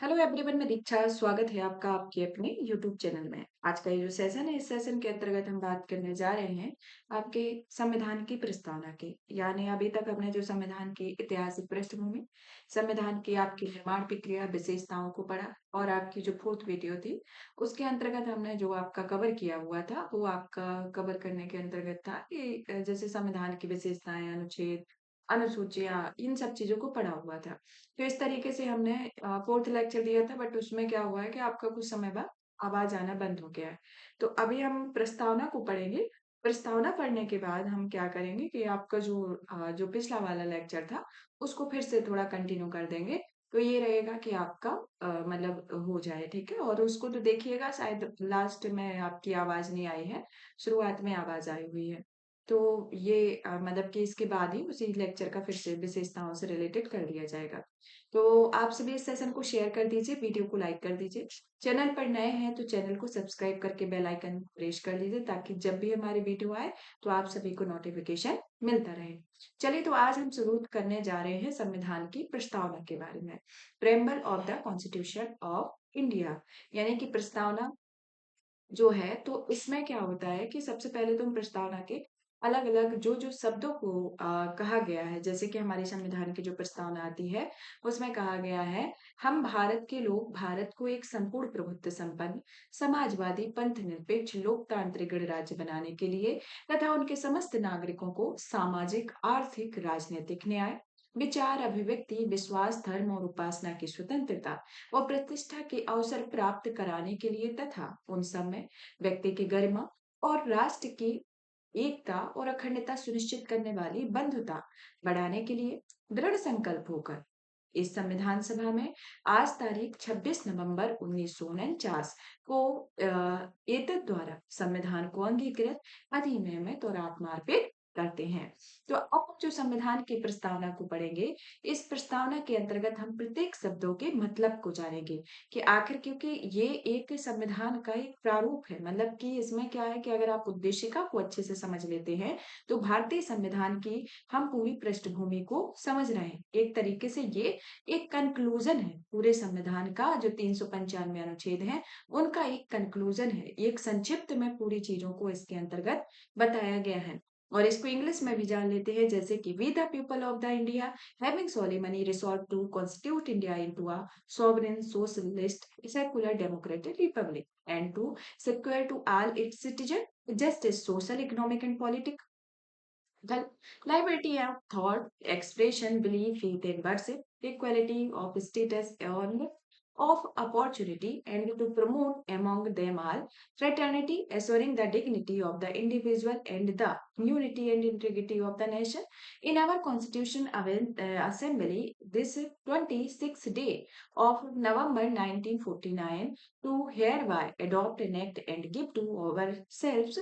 Hello everyone, मैं दीक्षा। स्वागत है आपका आपके अपने यूट्यूब चैनल में। आज का ये जो सेशन है, इस सेशन के अंतर्गत हम बात करने जा रहे हैं आपके संविधान की प्रस्तावना की। यानी अभी तक हमने जो संविधान की ऐतिहासिक पृष्ठभूमि, संविधान की आपकी निर्माण प्रक्रिया, विशेषताओं को पढ़ा और आपकी जो फोर्थ वीडियो थी उसके अंतर्गत हमने जो आपका कवर किया हुआ था वो आपका कवर करने के अंतर्गत था कि जैसे संविधान की विशेषताएं, अनुच्छेद, अनुसूचियां, इन सब चीजों को पढ़ा हुआ था। तो इस तरीके से हमने फोर्थ लेक्चर दिया था, बट उसमें क्या हुआ है कि आपका कुछ समय बाद आवाज आना बंद हो गया है। तो अभी हम प्रस्तावना को पढ़ेंगे। प्रस्तावना पढ़ने के बाद हम क्या करेंगे कि आपका जो पिछला वाला लेक्चर था उसको फिर से थोड़ा कंटिन्यू कर देंगे। तो ये रहेगा कि आपका मतलब हो जाए, ठीक है। और उसको तो देखिएगा, शायद लास्ट में आपकी आवाज नहीं आई है, शुरुआत में आवाज आई हुई है। तो ये मतलब कि इसके बाद ही उसी लेक्चर का फिर से विशेषताओं से रिलेटेड कर लिया जाएगा। तो आप सभी इस सेशन को शेयर कर दीजिए, वीडियो को लाइक कर दीजिए। चैनल पर नए हैं तो चैनल को सब्सक्राइब करके बेल आइकन प्रेस कर लीजिए, ताकि जब भी हमारी वीडियो आए तो आप सभी को नोटिफिकेशन मिलता रहे। चलिए, तो आज हम शुरू करने जा रहे हैं संविधान की प्रस्तावना के बारे में। Preamble of the constitution of India, यानी कि प्रस्तावना जो है, तो इसमें क्या होता है कि सबसे पहले तो हम प्रस्तावना के अलग अलग जो जो शब्दों को कहा गया है। जैसे कि हमारी संविधान की जो प्रस्तावना आती है उसमें कहा गया है, हम भारत के लोग भारत को एक संपूर्ण प्रभुत्व संपन्न, समाजवादी, पंथ निरपेक्ष, लोकतांत्रिक गणराज्य बनाने के लिए तथा उनके समस्त नागरिकों को सामाजिक, आर्थिक, राजनीतिक न्याय, विचार, अभिव्यक्ति, विश्वास, धर्म और उपासना की स्वतंत्रता व प्रतिष्ठा के अवसर प्राप्त कराने के लिए तथा उन सब में व्यक्ति की गरिमा और राष्ट्र की एकता और अखंडता सुनिश्चित करने वाली बंधुता बढ़ाने के लिए दृढ़ संकल्प होकर इस संविधान सभा में आज तारीख 26 नवंबर 1949 को एतद द्वारा संविधान को अंगीकृत, अधिनियमित और आत्मार्पित करते हैं। तो अब जो संविधान की प्रस्तावना को पढ़ेंगे, इस प्रस्तावना के अंतर्गत हम प्रत्येक शब्दों के मतलब को जानेंगे कि आखिर, क्योंकि ये एक संविधान का एक प्रारूप है। मतलब कि इसमें क्या है कि अगर आप उद्देशिका को अच्छे से समझ लेते हैं तो भारतीय संविधान की हम पूरी पृष्ठभूमि को समझ रहे हैं। एक तरीके से ये एक कंक्लूजन है पूरे संविधान का। जो 395 अनुच्छेद हैं उनका एक कंक्लूजन है, एक संक्षिप्त में पूरी चीजों को इसके अंतर्गत बताया गया है। और इसको इंग्लिश में भी जान लेते हैं, जैसे कि we the people of the India having solemnly resolved to constitute India into a sovereign, socialist, secular, democratic republic, and to secure to all its citizens justice, social, economic, and political, the liberty of thought, expression, belief, faith, and worship, equality of status and of opportunity, and to promote among them all fraternity, assuring the dignity of the individual and the unity and integrity of the nation. In our Constitution Assembly, this 26th day of November 1949, to hereby adopt an act and give to ourselves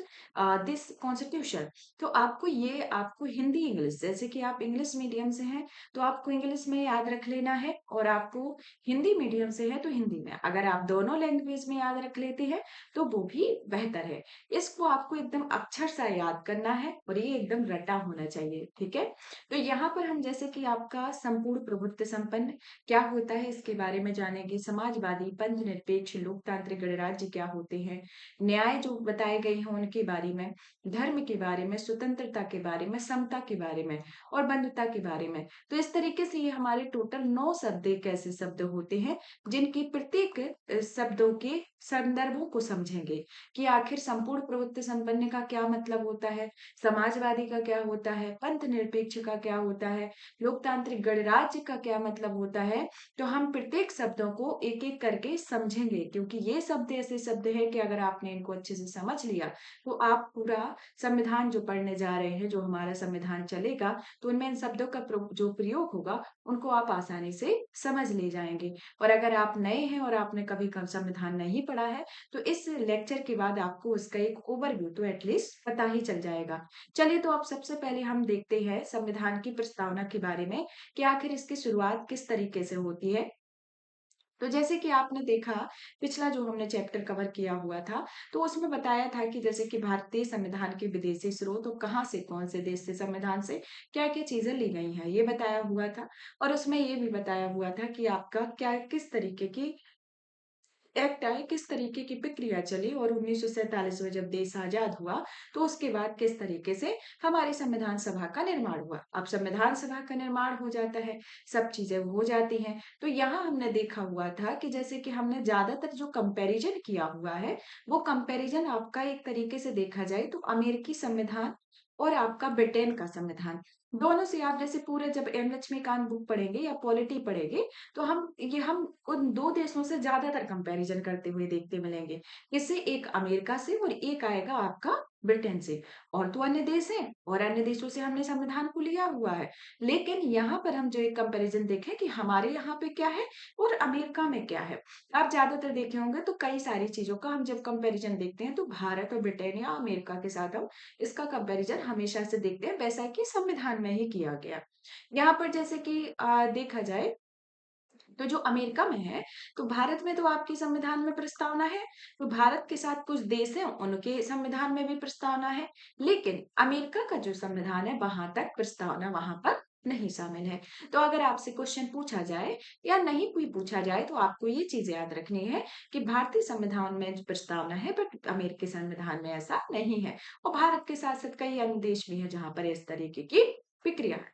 this Constitution। तो आपको Hindi English, जैसे कि आप English medium से हैं तो आपको English में याद रख लेना है, और आपको हिंदी मीडियम से है तो हिंदी में। अगर आप दोनों लैंग्वेज में याद रख लेते हैं तो वो भी बेहतर है। इसको आपको एकदम अक्षर सा याद करना है और ये एकदम रटा होना चाहिए, ठीक है। तो यहाँ पर हम जैसे कि आपका संपूर्ण प्रभुत्व संपन्न क्या होता है इसके बारे में जानेंगे। समाजवादी, पंथ निरपेक्ष, लोकतांत्रिक गणराज्य क्या होते हैं, न्याय जो बताए गए हैं उनके बारे में, धर्म के बारे में, स्वतंत्रता के बारे में, समता के बारे में और बंधुता के बारे में। तो इस तरीके से ये हमारे टोटल 9 शब्द एक ऐसे शब्द होते हैं जिनकी प्रत्येक शब्दों के संदर्भों को समझेंगे कि आखिर संपूर्ण प्रभुत्व संपन्न का क्या मतलब होता है, समाजवादी का क्या होता है, पंथ निरपेक्ष का क्या होता है, लोकतांत्रिक गणराज्य का क्या मतलब होता है। तो हम प्रत्येक शब्दों को एक एक करके समझेंगे, क्योंकि ये शब्द ऐसे शब्द है कि अगर आपने इनको अच्छे से समझ लिया तो आप पूरा संविधान जो पढ़ने जा रहे हैं, जो हमारा संविधान चलेगा, तो उनमें इन शब्दों का जो प्रयोग होगा उनको आप आसानी से समझ ले जाएंगे। और अगर आप नए हैं और आपने कभी संविधान नहीं पढ़ा है तो इस लेक्चर के बाद आपको उसका एक ओवरव्यू तो एटलीस्ट पता ही चल जाएगा। चलिए, तो अब सबसे पहले हम देखते हैं संविधान की प्रस्तावना के बारे में कि आखिर इसकी शुरुआत किस तरीके से होती है। तो जैसे कि आपने देखा पिछला जो हमने चैप्टर कवर किया हुआ था, तो उसमें बताया था कि जैसे कि भारतीय संविधान के विदेशी स्रोत और कहाँ से कौन से देश से संविधान से क्या-क्या चीजें ली गई हैं, ये बताया हुआ था। और उसमें ये भी बताया हुआ था कि आपका क्या किस तरीके की एक्ट आए, किस तरीके की प्रक्रिया चली और 1947 में जब देश आजाद हुआ, तो उसके बाद किस तरीके से हमारी संविधान सभा का निर्माण हुआ। अब संविधान सभा का निर्माण हो जाता है, सब चीजें हो जाती हैं, तो यहाँ हमने देखा हुआ था कि जैसे कि हमने ज्यादातर जो कंपैरिजन किया हुआ है, वो कंपैरिजन आपका एक तरीके से देखा जाए तो अमेरिकी संविधान और आपका ब्रिटेन का संविधान, दोनों से आप जैसे पूरे जब एम लक्ष्मीकांत बुक पढ़ेंगे या पॉलिटी पढ़ेंगे, तो हम उन 2 देशों से ज़्यादातर कंपैरिज़न करते हुए देखते मिलेंगे। किससे? एक अमेरिका से और एक आएगा आपका ब्रिटेन से। और तो अन्य देश हैं और अन्य देशों से हमने संविधान को लिया हुआ है। लेकिन यहाँ पर हम जो एक कंपैरिज़न देखें कि हमारे यहाँ पे क्या है और अमेरिका में क्या है। आप ज़्यादातर देखे होंगे तो कई सारी चीज़ों का हम जब कंपैरिज़न देखते हैं तो भारत और ब्रिटेन या अमेरिका के साथ हम इसका कंपैरिज़न हमेशा से देखते हैं, वैसा कि संविधान में ही किया गया। यहाँ पर जैसे कि देखा जाए तो जो अमेरिका में है, तो भारत में तो आपके संविधान में प्रस्तावना है, तो भारत के साथ कुछ देश हैं, उनके संविधान में भी प्रस्तावना है, लेकिन अमेरिका का जो संविधान है, वहां तक प्रस्तावना वहां पर नहीं शामिल है। तो अगर आपसे क्वेश्चन पूछा जाए या नहीं कोई पूछा जाए, तो आपको ये चीज याद रखनी है कि भारतीय संविधान में जो प्रस्तावना है, बट अमेरिकी संविधान में ऐसा नहीं है। और भारत के साथ साथ कई अन्य देश भी हैं जहां पर इस तरीके की प्रक्रिया है।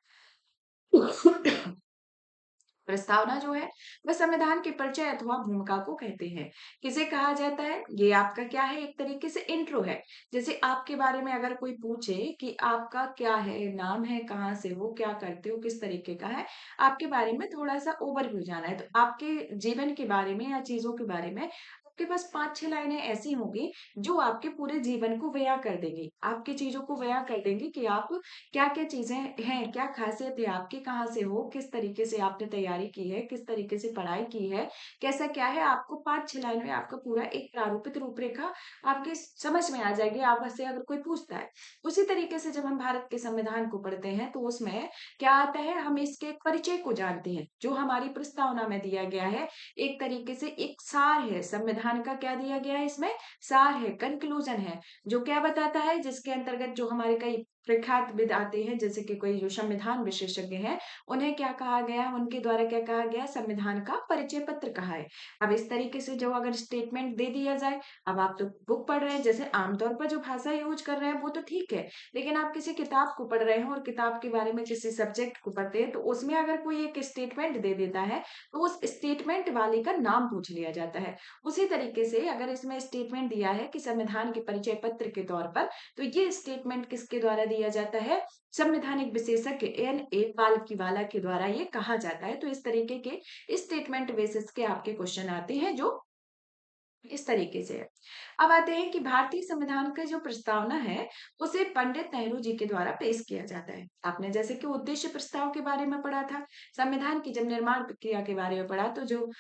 प्रस्तावना जो है वह संविधान के परिचय अथवा भूमिका को कहते हैं। किसे कहा जाता है? ये आपका क्या है? एक तरीके से इंट्रो है। जैसे आपके बारे में अगर कोई पूछे कि आपका क्या है, नाम है, कहाँ से हो, क्या करते हो, किस तरीके का है, आपके बारे में थोड़ा सा ओवरव्यू जाना है, तो आपके जीवन के बारे में या चीजों के बारे में आपके पास 5-6 लाइनें ऐसी होंगी जो आपके पूरे जीवन को बयां कर देंगी, आपकी चीजों को बयां कर देंगी कि आप क्या-क्या चीज़ें हैं, क्या ख़ासियत है आपकी, कहाँ से हो, किस तरीके से आपने तैयारी की है, किस तरीके से पढ़ाई की है, कैसा क्या है, आपको 5-6 लाइन में आपका पूरा एक प्रारूपित रूपरेखा आपकी समझ में आ जाएगी, आपसे अगर कोई पूछता है। उसी तरीके से जब हम भारत के संविधान को पढ़ते हैं, तो उसमें क्या आता है, हम इसके एक परिचय को जानते हैं, जो हमारी प्रस्तावना में दिया गया है। एक तरीके से एक सार है, संविधान का क्या दिया गया है इसमें? सार है, कन्क्लूज़न है, जो क्या बताता है, जिसके अंतर्गत जो हमारे कई प्रख्यातविद आते हैं, जैसे कि कोई जो संविधान विशेषज्ञ हैं, उन्हें क्या कहा गया है, उनके द्वारा क्या कहा गया है, संविधान का परिचय पत्र कहा है। अब इस तरीके से जो अगर स्टेटमेंट दे दिया जाए, अब आप तो बुक पढ़ रहे हैं, जैसे आमतौर पर जो भाषा यूज कर रहे हैं वो तो ठीक है, लेकिन आप किसी किताब को पढ़ रहे हो और किताब के बारे में किसी सब्जेक्ट को पढ़ते हैं, तो उसमें अगर कोई एक स्टेटमेंट दे देता है, तो उस स्टेटमेंट वाले का नाम पूछ लिया जाता है। उसी तरीके से अगर इसमें स्टेटमेंट दिया है कि संविधान के परिचय पत्र के तौर पर, तो ये स्टेटमेंट किसके द्वारा दिया जाता है? संवैधानिक विशेषज्ञ एन.ए. पालकीवाला के द्वारा ये कहा जाता है। तो इस तरीके के स्टेटमेंट बेसिस के आपके क्वेश्चन आते हैं जो इस तरीके से है। अब आते हैं कि भारतीय संविधान का जो प्रस्तावना है, उसे पंडित नेहरू जी के द्वारा पेश किया जाता है। आपने जैसे कि उद्देश्य प्रस्ताव के बारे में पढ़ा था, संविधान की जब निर्माण प्रक्रिया के बारे में पढ़ा, तो जो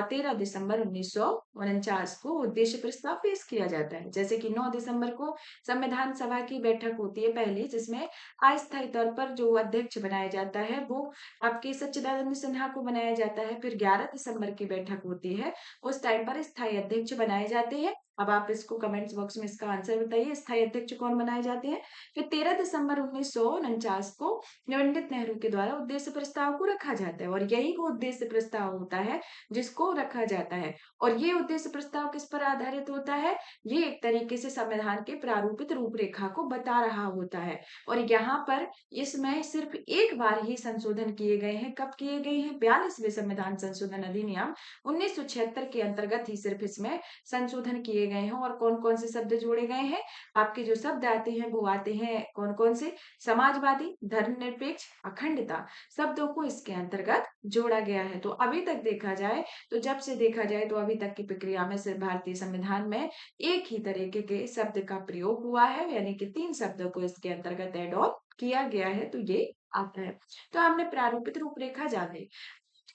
13 दिसंबर 1949 को उद्देश्य प्रस्ताव पेश किया जाता है। जैसे कि 9 दिसंबर को संविधान सभा की बैठक होती है पहली, जिसमें अस्थायी तौर पर जो अध्यक्ष बनाया जाता है, वो आपके सच्चिदानंद सिन्हा को बनाया जाता है। फिर 11 दिसंबर की बैठक होती है, उस टाइम पर स्थायी अध्यक्ष बनाए जाते हैं। अब आप इसको कमेंट्स बॉक्स में इसका आंसर बताइए, स्थायी अध्यक्ष कौन बनाए जाते हैं? फिर 13 दिसंबर 1949 को पंडित नेहरू के द्वारा उद्देश्य प्रस्ताव को रखा जाता है, और यही वो उद्देश्य प्रस्ताव होता है जिसको रखा जाता है। और ये उद्देश्य प्रस्ताव किस पर आधारित होता है? ये एक तरीके से संविधान के प्रारूपित रूपरेखा को बता रहा होता है। और यहाँ पर इसमें सिर्फ एक बार ही संशोधन किए गए हैं। कब किए गए हैं? 42वें संविधान संशोधन अधिनियम 1976 के अंतर्गत ही सिर्फ इसमें संशोधन किए गए हैं। और कौन कौन से शब्द जोड़े गए हैं? आपके जो शब्द आते हैं वो आते हैं कौन कौन से? समाजवादी, धर्मनिरपेक्ष, अखंडता, शब्दों को इसके अंतर्गत जोड़ा गया है। तो अभी तक देखा जाए, तो जब से देखा जाए तो अभी तक की प्रक्रिया में सिर्फ भारतीय संविधान में एक ही तरीके के शब्द का प्रयोग हुआ है, यानी कि 3 शब्दों को इसके अंतर्गत एड ऑन किया गया है, तो ये आता है। तो हमने प्रारूपित रूपरेखा जानी।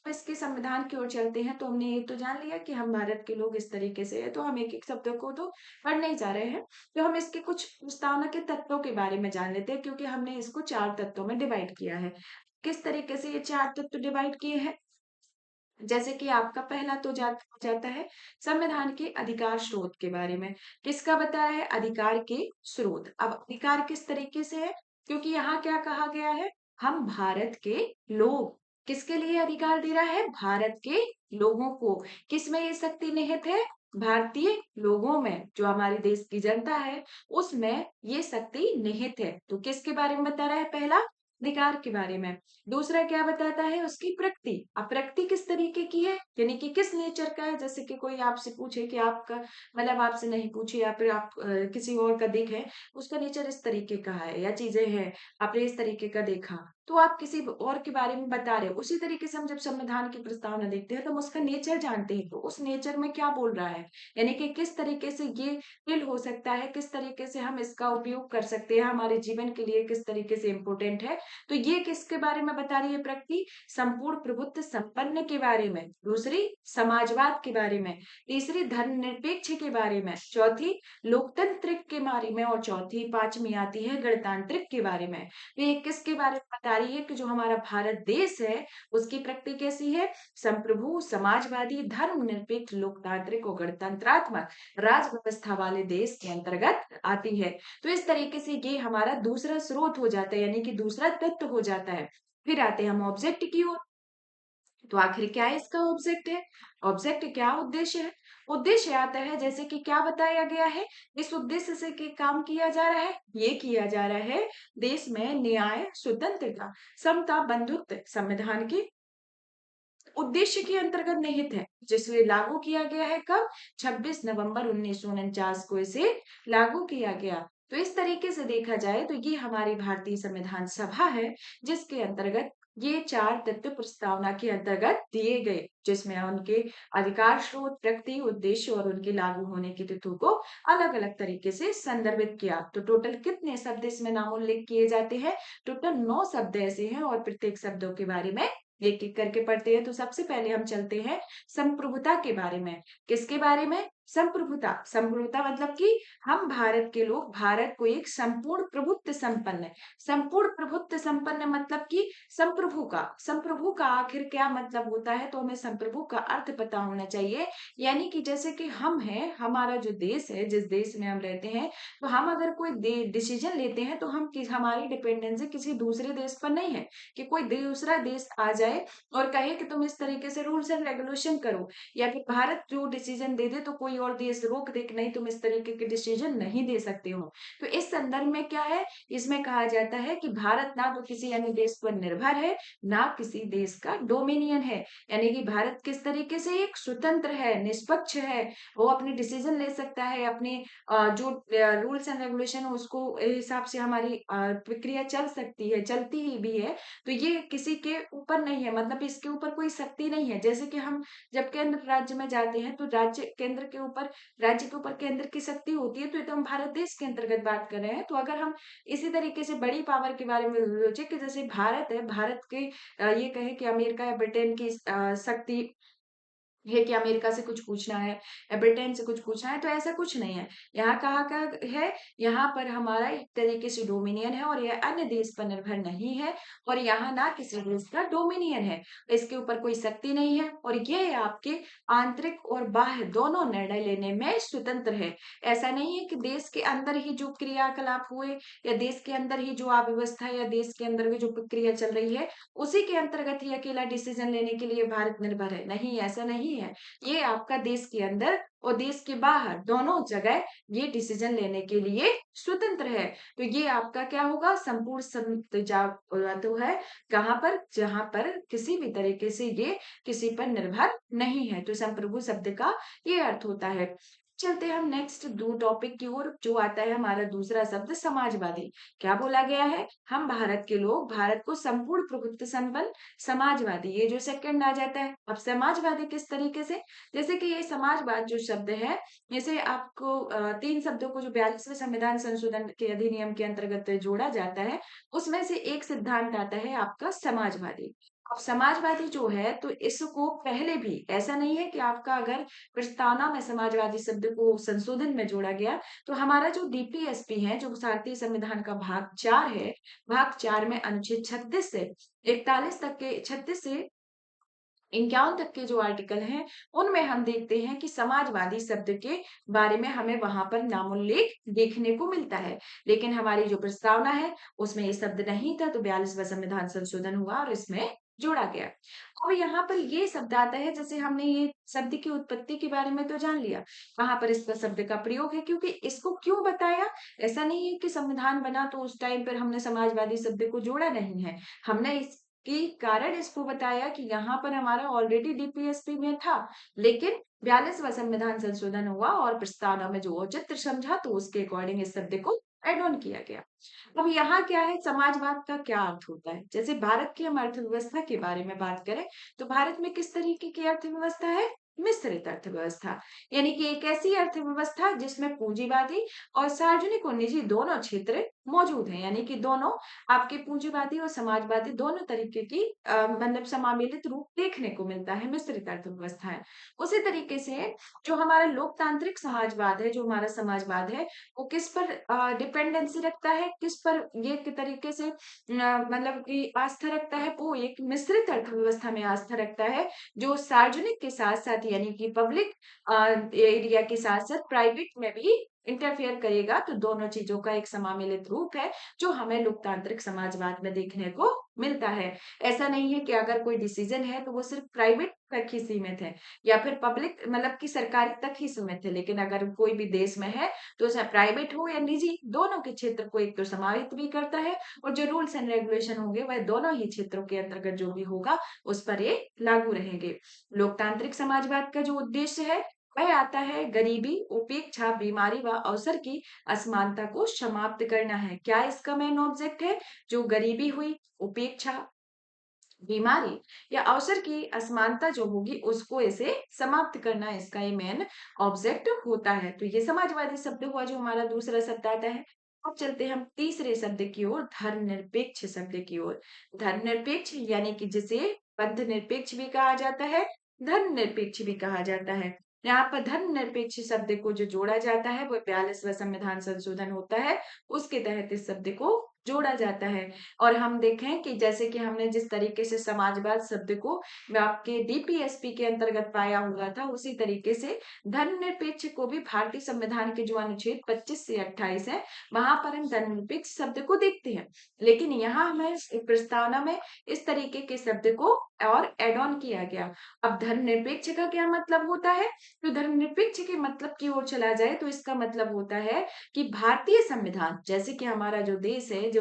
तो इसके संविधान की ओर चलते हैं, तो हमने ये तो जान लिया कि हम भारत के लोग इस तरीके से है, तो हम एक एक शब्दों को तो पढ़ नहीं जा रहे हैं। तो हम इसके कुछ प्रस्तावना के तत्वों के बारे में जान लेते हैं, क्योंकि हमने इसको 4 तत्वों में डिवाइड किया है। किस तरीके से ये 4 तत्व डिवाइड किए हैं? जैसे कि आपका पहला तो जाता है संविधान के अधिकार स्रोत के बारे में। किसका बताया है? अधिकार के स्रोत। अब अधिकार किस तरीके से है? क्योंकि यहाँ क्या कहा गया है? हम भारत के लोग, किसके लिए अधिकार दे रहा है? भारत के लोगों को। किसमें ये शक्ति निहित है? भारतीय लोगों में, जो हमारे देश की जनता है उसमें ये शक्ति निहित है। तो किसके बारे में बता रहा है? पहला, अधिकार के बारे में। दूसरा क्या बताता है? उसकी प्रकृति। अब प्रकृति किस तरीके की है, यानी कि किस नेचर का है। जैसे कि कोई आपसे पूछे कि आपका, मतलब आपसे नहीं पूछे या फिर आप किसी और का देखे, उसका नेचर इस तरीके का है या चीजें हैं, आपने इस तरीके का देखा, तो आप किसी और के बारे में बता रहे हो। उसी तरीके से हम जब संविधान की प्रस्तावना देखते हैं तो हम उसका नेचर जानते हैं, तो उस नेचर में क्या बोल रहा है, यानी कि किस तरीके से ये फिल हो सकता है, किस तरीके से हम इसका उपयोग कर सकते हैं, हमारे जीवन के लिए किस तरीके से इम्पोर्टेंट है। तो ये किसके बारे में बता रही है प्रकृति? संपूर्ण प्रभुत्व संपन्न के बारे में। दूसरी, समाजवाद के बारे में। तीसरी, धर्मनिरपेक्ष के बारे में। चौथी, लोकतांत्रिक के बारे में। और चौथी, पांचवी आती है गणतांत्रिक के बारे में। तो ये किसके बारे में बता रही है? कि जो हमारा भारत देश है उसकी प्रकृति कैसी है? संप्रभु, समाजवादी, धर्मनिरपेक्ष, लोकतांत्रिक और गणतंत्रात्मक राज व्यवस्था वाले देश के अंतर्गत आती है। तो इस तरीके से ये हमारा दूसरा स्रोत हो जाता है, यानी कि दूसरा तत्व हो जाता है। फिर आते हैं हम ऑब्जेक्ट की ओर। तो आखिर क्या है इसका ऑब्जेक्ट है? ऑब्जेक्ट क्या उद्देश्य है? उद्देश्य आता है, जैसे कि क्या बताया गया है, इस उद्देश्य से कि काम किया जा रहा है, ये किया जा रहा है देश में न्याय, स्वतंत्रता, समता, बंधुत्व संविधान के उद्देश्य के अंतर्गत निहित है, जिसे लागू किया गया है कब? 26 नवंबर 1949 को इसे लागू किया गया। तो इस तरीके से देखा जाए तो ये हमारी भारतीय संविधान सभा है, जिसके अंतर्गत ये चार तत्व प्रस्तावना के अंतर्गत दिए गए, जिसमें उनके अधिकार स्रोत, प्रकृति, उद्देश्य और उनके लागू होने की तिथियों को अलग अलग तरीके से संदर्भित किया। तो टोटल कितने शब्द इसमें नामोल्लेख किए जाते हैं? टोटल 9 शब्द ऐसे हैं और प्रत्येक शब्दों के बारे में एक एक करके पढ़ते हैं। तो सबसे पहले हम चलते हैं संप्रभुता के बारे में। किसके बारे में? संप्रभुता। संप्रभुता मतलब कि हम भारत के लोग भारत को एक संपूर्ण प्रभुत्व संपन्न, संपूर्ण प्रभुत्व संपन्न मतलब कि संप्रभु का, संप्रभु का आखिर क्या मतलब होता है, तो हमें संप्रभु का अर्थ पता होना चाहिए। यानी कि जैसे कि हम हैं, हमारा जो देश है, जिस देश में हम रहते हैं, तो हम अगर कोई डिसीजन लेते हैं तो हमारी डिपेंडेंसी किसी दूसरे देश पर नहीं है कि कोई दूसरा देश आ जाए और कहे कि तुम इस तरीके से रूल्स एंड रेगुलेशन करो, या फिर भारत जो डिसीजन दे दे तो कोई और देश रोक दे कि नहीं तुम इस तरीके के डिसीजन नहीं दे सकते हो। तो इस संदर्भ में क्या है, इसमें कहा जाता है कि भारत ना तो किसी अन्य देश पर निर्भर है, ना किसी देश का डोमिनियन है। यानी कि भारत किस तरीके से एक स्वतंत्र है, निष्पक्ष है, वो अपने डिसीजन ले सकता है, अपने जो रूल्स एंड रेगुलेशन है उसको हिसाब से हमारी प्रक्रिया चल सकती है, चलती ही भी है। तो ये किसी के ऊपर नहीं है, मतलब इसके ऊपर कोई शक्ति नहीं है। जैसे कि हम जब केंद्र राज्य में जाते हैं तो राज्य केंद्र के ऊपर, राज्य के ऊपर केंद्र की शक्ति होती है। तो ये तो हम भारत देश के अंतर्गत बात कर रहे हैं। तो अगर हम इसी तरीके से बड़ी पावर के बारे में सोचे कि जैसे भारत है, भारत के ये कहे कि अमेरिका या ब्रिटेन की शक्ति है कि अमेरिका से कुछ पूछना है या ब्रिटेन से कुछ पूछना है, तो ऐसा कुछ नहीं है। यहाँ कहा का है, यहाँ पर हमारा एक तरीके से डोमिनियन है और यह अन्य देश पर निर्भर नहीं है, और यहाँ ना किसी देश का डोमिनियन है, इसके ऊपर कोई शक्ति नहीं है, और ये आपके आंतरिक और बाह्य दोनों निर्णय लेने में स्वतंत्र है। ऐसा नहीं है कि देश के अंदर ही जो क्रियाकलाप हुए या देश के अंदर ही जो अव्यवस्था या देश के अंदर भी जो प्रक्रिया चल रही है उसी के अंतर्गत ही अकेला डिसीजन लेने के लिए भारत निर्भर है, नहीं, ऐसा नहीं है। ये आपका देश के अंदर और देश के बाहर दोनों जगह ये डिसीजन लेने के लिए स्वतंत्र है। तो ये आपका क्या होगा? संपूर्ण तो है कहाँ पर? जहां पर किसी भी तरीके से ये किसी पर निर्भर नहीं है। तो संप्रभु शब्द का ये अर्थ होता है। चलते हैं हम नेक्स्ट दो टॉपिक की ओर, जो आता है हमारा दूसरा शब्द समाजवादी। क्या बोला गया है? हम भारत के लोग भारत को संपूर्ण प्रभुत्व संपन्न समाजवादी, ये जो सेकंड आ जाता है। अब समाजवादी किस तरीके से? जैसे कि ये समाजवाद जो शब्द है, जैसे आपको तीन शब्दों को जो 42वें संविधान संशोधन के अधिनियम के अंतर्गत जोड़ा जाता है, उसमें से एक सिद्धांत आता है आपका समाजवादी। अब समाजवादी जो है, तो इसको पहले भी ऐसा नहीं है कि आपका अगर प्रस्तावना में समाजवादी शब्द को संशोधन में जोड़ा गया, तो हमारा जो डीपीएसपी है, जो भारतीय संविधान का भाग 4 है, भाग 4 में अनुच्छेद 36 से 41 तक के 36 से 51 तक के जो आर्टिकल हैं, उनमें हम देखते हैं कि समाजवादी शब्द के बारे में हमें वहाँ पर नामोल्लेख देखने को मिलता है। लेकिन हमारी जो प्रस्तावना है, उसमें ये शब्द नहीं था, तो 42वां संविधान संशोधन हुआ और इसमें जोड़ा गया। अब यहाँ पर ये शब्द आता है, जैसे हमने ये शब्द की उत्पत्ति के बारे में तो जान लिया, कहाँ पर इसका शब्द का प्रयोग है, क्योंकि इसको क्यों बताया? ऐसा नहीं है कि संविधान बना तो उस टाइम पर हमने समाजवादी शब्द को जोड़ा नहीं है। हमने के कारण इसको बताया कि यहाँ पर हमारा ऑलरेडी डीपीएसपी में था, लेकिन 42वां संविधान संशोधन हुआ और प्रस्तावना में जो औचित्य समझा तो उसके अकॉर्डिंग इस शब्द को एड ऑन किया गया। अब यहाँ क्या है, समाजवाद का क्या अर्थ होता है? जैसे भारत की हम अर्थव्यवस्था के बारे में बात करें, तो भारत में किस तरीके की अर्थव्यवस्था है? मिश्रित अर्थव्यवस्था, यानी कि एक ऐसी अर्थव्यवस्था जिसमें पूंजीवादी और सार्वजनिक और निजी दोनों क्षेत्र मौजूद हैं, यानी कि दोनों आपके पूंजीवादी और समाजवादी दोनों तरीके की मतलब समामिलित रूप देखने को मिलता है, मिश्रित अर्थव्यवस्था है। उसी तरीके से जो हमारा लोकतांत्रिक समाजवाद है, जो हमारा समाजवाद है, वो किस पर डिपेंडेंसी रखता है, किस पर ये एक तरीके से मतलब कि आस्था रखता है, वो एक मिश्रित अर्थव्यवस्था में आस्था रखता है, जो सार्वजनिक के साथ साथ यानी कि पब्लिक एरिया के साथ साथ प्राइवेट में भी इंटरफेयर करेगा, तो दोनों चीजों का एक समामिलित रूप है जो हमें लोकतांत्रिक समाजवाद में देखने को मिलता है। ऐसा नहीं है कि अगर कोई डिसीजन है तो वो सिर्फ प्राइवेट तक ही सीमित है या फिर पब्लिक मतलब कि सरकारी तक ही सीमित है, लेकिन अगर कोई भी देश में है तो चाहे प्राइवेट हो या निजी, दोनों के क्षेत्र को एक तो समाहित भी करता है और जो रूल्स एंड रेगुलेशन होंगे वह दोनों ही क्षेत्रों के अंतर्गत जो भी होगा उस पर ये लागू रहेंगे। लोकतांत्रिक समाजवाद का जो उद्देश्य है वह आता है गरीबी, उपेक्षा, बीमारी व अवसर की असमानता को समाप्त करना है। क्या इसका मेन ऑब्जेक्ट है? जो गरीबी हुई, उपेक्षा, बीमारी या अवसर की असमानता जो होगी उसको इसे समाप्त करना, इसका ये मेन ऑब्जेक्ट होता है। तो ये समाजवादी शब्द हुआ जो हमारा दूसरा शब्द आता है। अब चलते हैं हम तीसरे शब्द की ओर, धर्मनिरपेक्ष शब्द की ओर। धर्मनिरपेक्ष यानी कि जिसे पंथ निरपेक्ष भी कहा जाता है, धर्मनिरपेक्ष भी कहा जाता है। यहाँ पर धर्मनिरपेक्ष शब्द को जो जोड़ा जाता है वो 42वां संविधान संशोधन होता है, उसके तहत इस शब्द को जोड़ा जाता है। और हम देखें कि जैसे कि हमने जिस तरीके से समाजवाद शब्द को आपके डीपीएसपी के अंतर्गत पाया हुआ था, उसी तरीके से धर्मनिरपेक्ष को भी भारतीय संविधान के जो अनुच्छेद 25 से 28 है, वहां पर हम धर्मनिरपेक्ष शब्द को देखते हैं। लेकिन यहाँ हमें इस प्रस्तावना में इस तरीके के शब्द को और एड ऑन किया गया। अब धर्मनिरपेक्ष का क्या मतलब होता है? तो धर्मनिरपेक्ष के मतलब की ओर चला जाए तो इसका मतलब होता है कि भारतीय संविधान, जैसे कि हमारा जो देश है, जो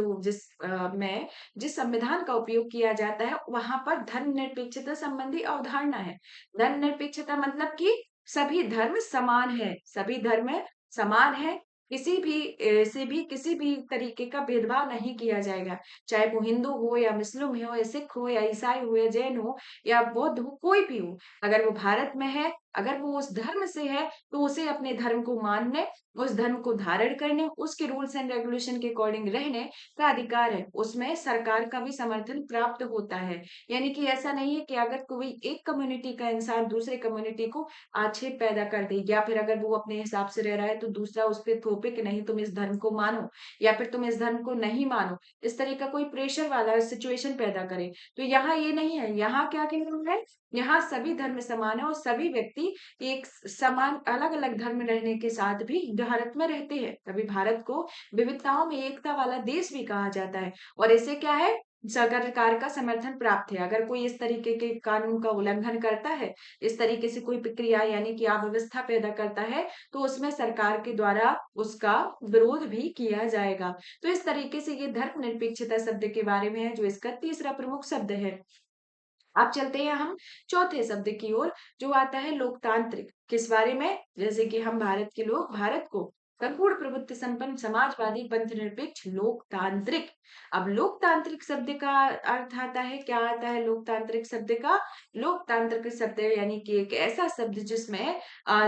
में जिस संविधान का उपयोग किया जाता है वहां पर धर्मनिरपेक्षता संबंधी अवधारणा है। धर्मनिरपेक्षता मतलब कि सभी धर्म समान है, सभी धर्म समान है, किसी भी से भी किसी भी तरीके का भेदभाव नहीं किया जाएगा, चाहे वो हिंदू हो या मुस्लिम हो या सिख हो या ईसाई हो या जैन हो या बौद्ध हो, कोई भी हो, अगर वो भारत में है, अगर वो उस धर्म से है तो उसे अपने धर्म को मानने, उस धर्म को धारण करने, उसके रूल्स एंड रेगुलेशन के अकॉर्डिंग रहने का अधिकार है। उसमें सरकार का भी समर्थन प्राप्त होता है। यानी कि ऐसा नहीं है कि अगर कोई एक कम्युनिटी का इंसान दूसरे कम्युनिटी को आक्षेप पैदा कर दे या फिर अगर वो अपने हिसाब से रह रहा है तो दूसरा उस पर थोपे कि नहीं तुम इस धर्म को मानो या फिर तुम इस धर्म को नहीं मानो, इस तरह का कोई प्रेशर वाला सिचुएशन पैदा करे। तो यहाँ ये नहीं है, यहाँ क्या कह रहा है, यहाँ सभी धर्म समान है और सभी व्यक्ति एक समान अलग अलग धर्म रहने के साथ भी भारत में रहते हैं। तभी भारत को विविधताओं में एकता वाला देश भी कहा जाता है। और इसे क्या है, सरकार का समर्थन प्राप्त है। अगर कोई इस तरीके के कानून का उल्लंघन करता है, इस तरीके से कोई प्रक्रिया यानी कि अव्यवस्था पैदा करता है, तो उसमें सरकार के द्वारा उसका विरोध भी किया जाएगा। तो इस तरीके से ये धर्मनिरपेक्षता शब्द के बारे में है, जो इसका तीसरा प्रमुख शब्द है। अब चलते हैं हम चौथे शब्द की ओर, जो आता है लोकतांत्रिक। किस बारे में? जैसे कि हम भारत के लोग भारत को संपूर्ण प्रभुत्व संपन्न समाजवादी पंथ निरपेक्ष लोकतांत्रिक। अब लोकतांत्रिक शब्द का अर्थ आता है, क्या आता है लोकतांत्रिक शब्द का? लोकतांत्रिक शब्द यानी कि एक ऐसा शब्द जिसमें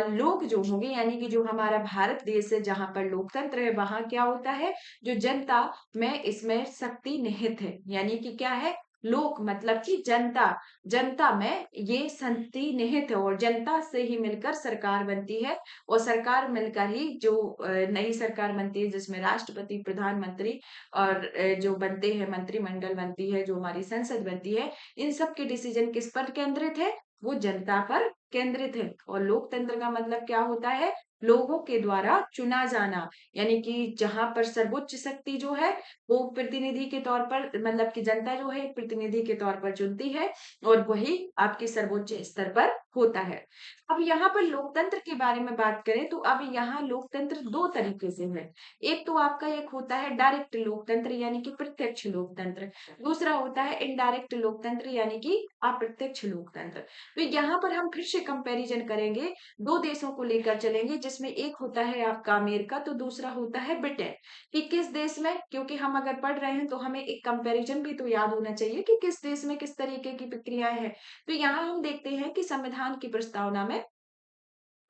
लोग जो होंगे, यानी कि जो हमारा भारत देश है जहां पर लोकतंत्र है, वहां क्या होता है, जो जनता में इसमें शक्ति निहित है, यानी कि क्या है, लोक मतलब कि जनता, जनता में ये संति निहित है और जनता से ही मिलकर सरकार बनती है और सरकार मिलकर ही जो नई सरकार बनती है जिसमें राष्ट्रपति, प्रधानमंत्री और जो बनते हैं मंत्रिमंडल बनती है, जो हमारी संसद बनती है, इन सब के डिसीजन किस पर केंद्रित है? वो जनता पर केंद्रित है। और लोकतंत्र का मतलब क्या होता है? लोगों के द्वारा चुना जाना, यानी कि जहां पर सर्वोच्च शक्ति जो है वो प्रतिनिधि के तौर पर, मतलब कि जनता जो है प्रतिनिधि के तौर पर चुनती है और वही आपके सर्वोच्च स्तर पर होता है। अब यहाँ पर लोकतंत्र के बारे में बात करें तो अब यहाँ लोकतंत्र दो तरीके से है। एक तो आपका एक होता है डायरेक्ट लोकतंत्र यानी कि प्रत्यक्ष लोकतंत्र, दूसरा होता है इनडायरेक्ट लोकतंत्र यानी कि अप्रत्यक्ष लोकतंत्र। तो यहाँ पर हम फिर से कंपैरिजन करेंगे, दो देशों को लेकर चलेंगे जिसमें एक होता है आपका अमेरिका तो दूसरा होता है ब्रिटेन। कि किस देश में, क्योंकि हम अगर पढ़ रहे हैं तो हमें एक कंपैरिजन भी तो याद होना चाहिए कि किस देश में किस तरीके की प्रक्रियाएं हैं। तो यहाँ हम देखते हैं कि संविधान की प्रस्तावना में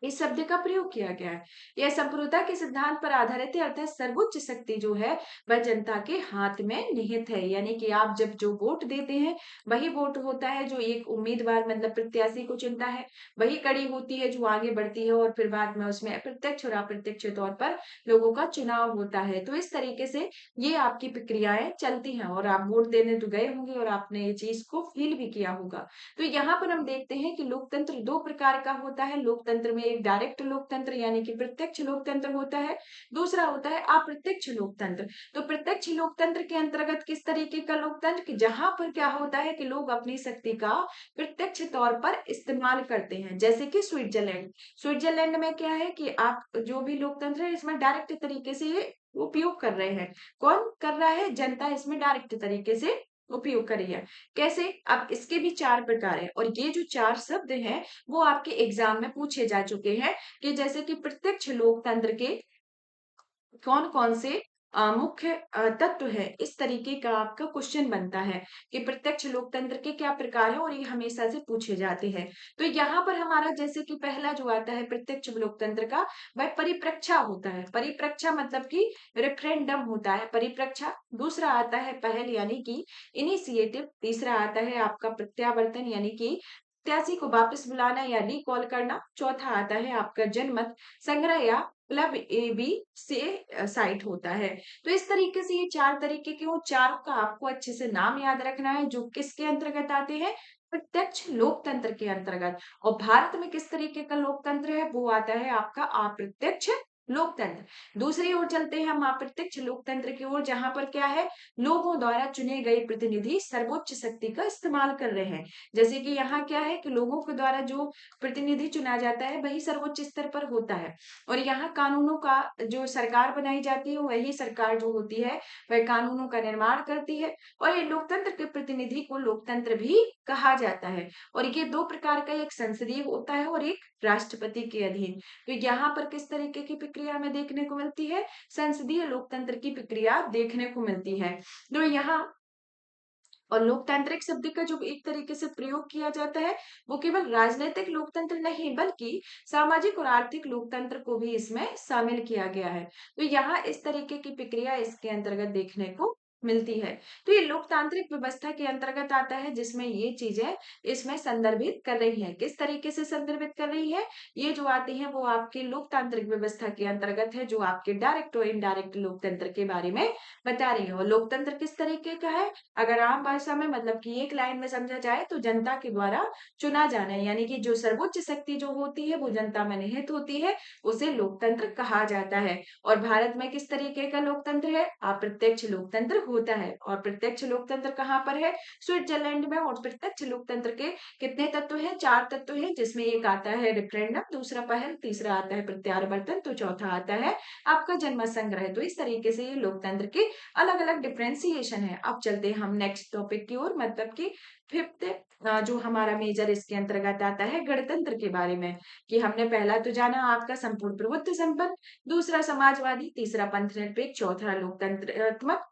इस शब्द का प्रयोग किया गया है। यह संप्रभुता के सिद्धांत पर आधारित है, अर्थात सर्वोच्च शक्ति जो है वह जनता के हाथ में निहित है। यानी कि आप जब जो वोट देते हैं वही वोट होता है जो एक उम्मीदवार मतलब प्रत्याशी को चुनता है, वही कड़ी होती है जो आगे बढ़ती है और फिर बाद में उसमें प्रत्यक्ष और अप्रत्यक्ष तौर पर लोगों का चुनाव होता है। तो इस तरीके से ये आपकी प्रक्रियाएं चलती हैं और आप वोट देने तो गए होंगे और आपने ये चीज को फील भी किया होगा। तो यहाँ पर हम देखते हैं कि लोकतंत्र दो प्रकार का होता है। लोकतंत्र में एक डायरेक्ट लोकतंत्र यानी कि प्रत्यक्ष लोकतंत्र होता है, दूसरा होता है अप्रत्यक्ष लोकतंत्र। तो प्रत्यक्ष लोकतंत्र के अंतर्गत किस तरीके का लोकतंत्र कि जहां पर क्या होता है कि लोग अपनी शक्ति का प्रत्यक्ष तौर पर इस्तेमाल करते हैं, जैसे कि स्विट्जरलैंड। स्विट्जरलैंड में क्या है कि आप जो भी लोकतंत्र है इसमें डायरेक्ट तरीके से ये उपयोग कर रहे हैं। कौन कर रहा है? जनता इसमें डायरेक्ट तरीके से उपयोग कर रही है। कैसे? अब इसके भी चार प्रकार हैं और ये जो चार शब्द हैं वो आपके एग्जाम में पूछे जा चुके हैं कि जैसे कि प्रत्यक्ष लोकतंत्र के कौन कौन से मुख्य तत्व है, इस तरीके का आपका क्वेश्चन बनता है कि प्रत्यक्ष लोकतंत्र के क्या प्रकार है और ये हमेशा से पूछे जाते हैं। तो यहाँ पर हमारा जैसे कि पहला जो आता है प्रत्यक्ष लोकतंत्र का, वह परिप्रेक्षा होता है। परिप्रेक्षा मतलब कि रेफरेंडम होता है परिप्रेक्षा। दूसरा आता है पहल यानी कि इनिशिएटिव। तीसरा आता है आपका प्रत्यावर्तन यानी कि प्रत्याशी को वापस बुलाना या रिकॉल करना। चौथा आता है आपका जनमत संग्रह या क्लब ए बी से साइट होता है। तो इस तरीके से ये चार तरीके के, वो चारों का आपको अच्छे से नाम याद रखना है जो किसके अंतर्गत आते हैं? प्रत्यक्ष लोकतंत्र के अंतर्गत। और भारत में किस तरीके का लोकतंत्र है? वो आता है आपका अप्रत्यक्ष लोकतंत्र। दूसरी ओर चलते हैं हम अप्रत्यक्ष लोकतंत्र की ओर, जहां पर क्या है, लोगों द्वारा चुने गए प्रतिनिधि सर्वोच्च शक्ति का इस्तेमाल कर रहे हैं। जैसे कि यहाँ क्या है कि लोगों के द्वारा जो प्रतिनिधि चुना जाता है वही सर्वोच्च स्तर पर होता है और यहाँ कानूनों का जो सरकार बनाई जाती है वही सरकार जो होती है वह कानूनों का निर्माण करती है। और ये लोकतंत्र के प्रतिनिधि को लोकतंत्र भी कहा जाता है और ये दो प्रकार का, एक संसदीय होता है और एक राष्ट्रपति के अधीन। तो यहाँ पर किस तरीके की प्रक्रिया हमें देखने को मिलती है? संसदीय लोकतंत्र की प्रक्रिया देखने को मिलती है। तो यहाँ और लोकतांत्रिक शब्द का जो एक तरीके से प्रयोग किया जाता है वो केवल राजनीतिक लोकतंत्र नहीं बल्कि सामाजिक और आर्थिक लोकतंत्र को भी इसमें शामिल किया गया है। तो यहाँ इस तरीके की प्रक्रिया इसके अंतर्गत देखने को मिलती है। तो ये लोकतांत्रिक व्यवस्था के अंतर्गत आता है जिसमें ये चीजें इसमें संदर्भित कर रही है। किस तरीके से संदर्भित कर रही है? ये जो आती है वो आपके लोकतांत्रिक व्यवस्था के अंतर्गत है जो आपके डायरेक्ट और इनडायरेक्ट लोकतंत्र के बारे में बता रही है। और लोकतंत्र किस तरीके का है? अगर आम भाषा में मतलब कि एक लाइन में समझा जाए तो जनता के द्वारा चुना जाना है, यानी कि जो सर्वोच्च शक्ति जो होती है वो जनता में निहित होती है, उसे लोकतंत्र कहा जाता है। और भारत में किस तरीके का लोकतंत्र है? अप्रत्यक्ष लोकतंत्र होता है। और प्रत्यक्ष लोकतंत्र कहाँ पर है? स्विट्जरलैंड में। और प्रत्यक्ष लोकतंत्र के कितने तत्व हैं? चार तत्व हैं, जिसमें एक आता है रेफरेंडम, दूसरा पहल, तीसरा आता है प्रत्यावर्तन, तो चौथा आता है आपका जनमत संग्रह। तो इस तरीके से ये लोकतंत्र के अलग अलग डिफ्रेंसिएशन है। अब चलते हैं हम नेक्स्ट टॉपिक की ओर, मतलब कि फिफ्थ जो हमारा मेजर इसके अंतर्गत आता है गणतंत्र के बारे में। कि हमने पहला तो जाना आपका संपूर्ण प्रभुत्व संपन्न, दूसरा समाजवादी, तीसरा पंथ निरपेक्ष, चौथा लोकतंत्रात्मक,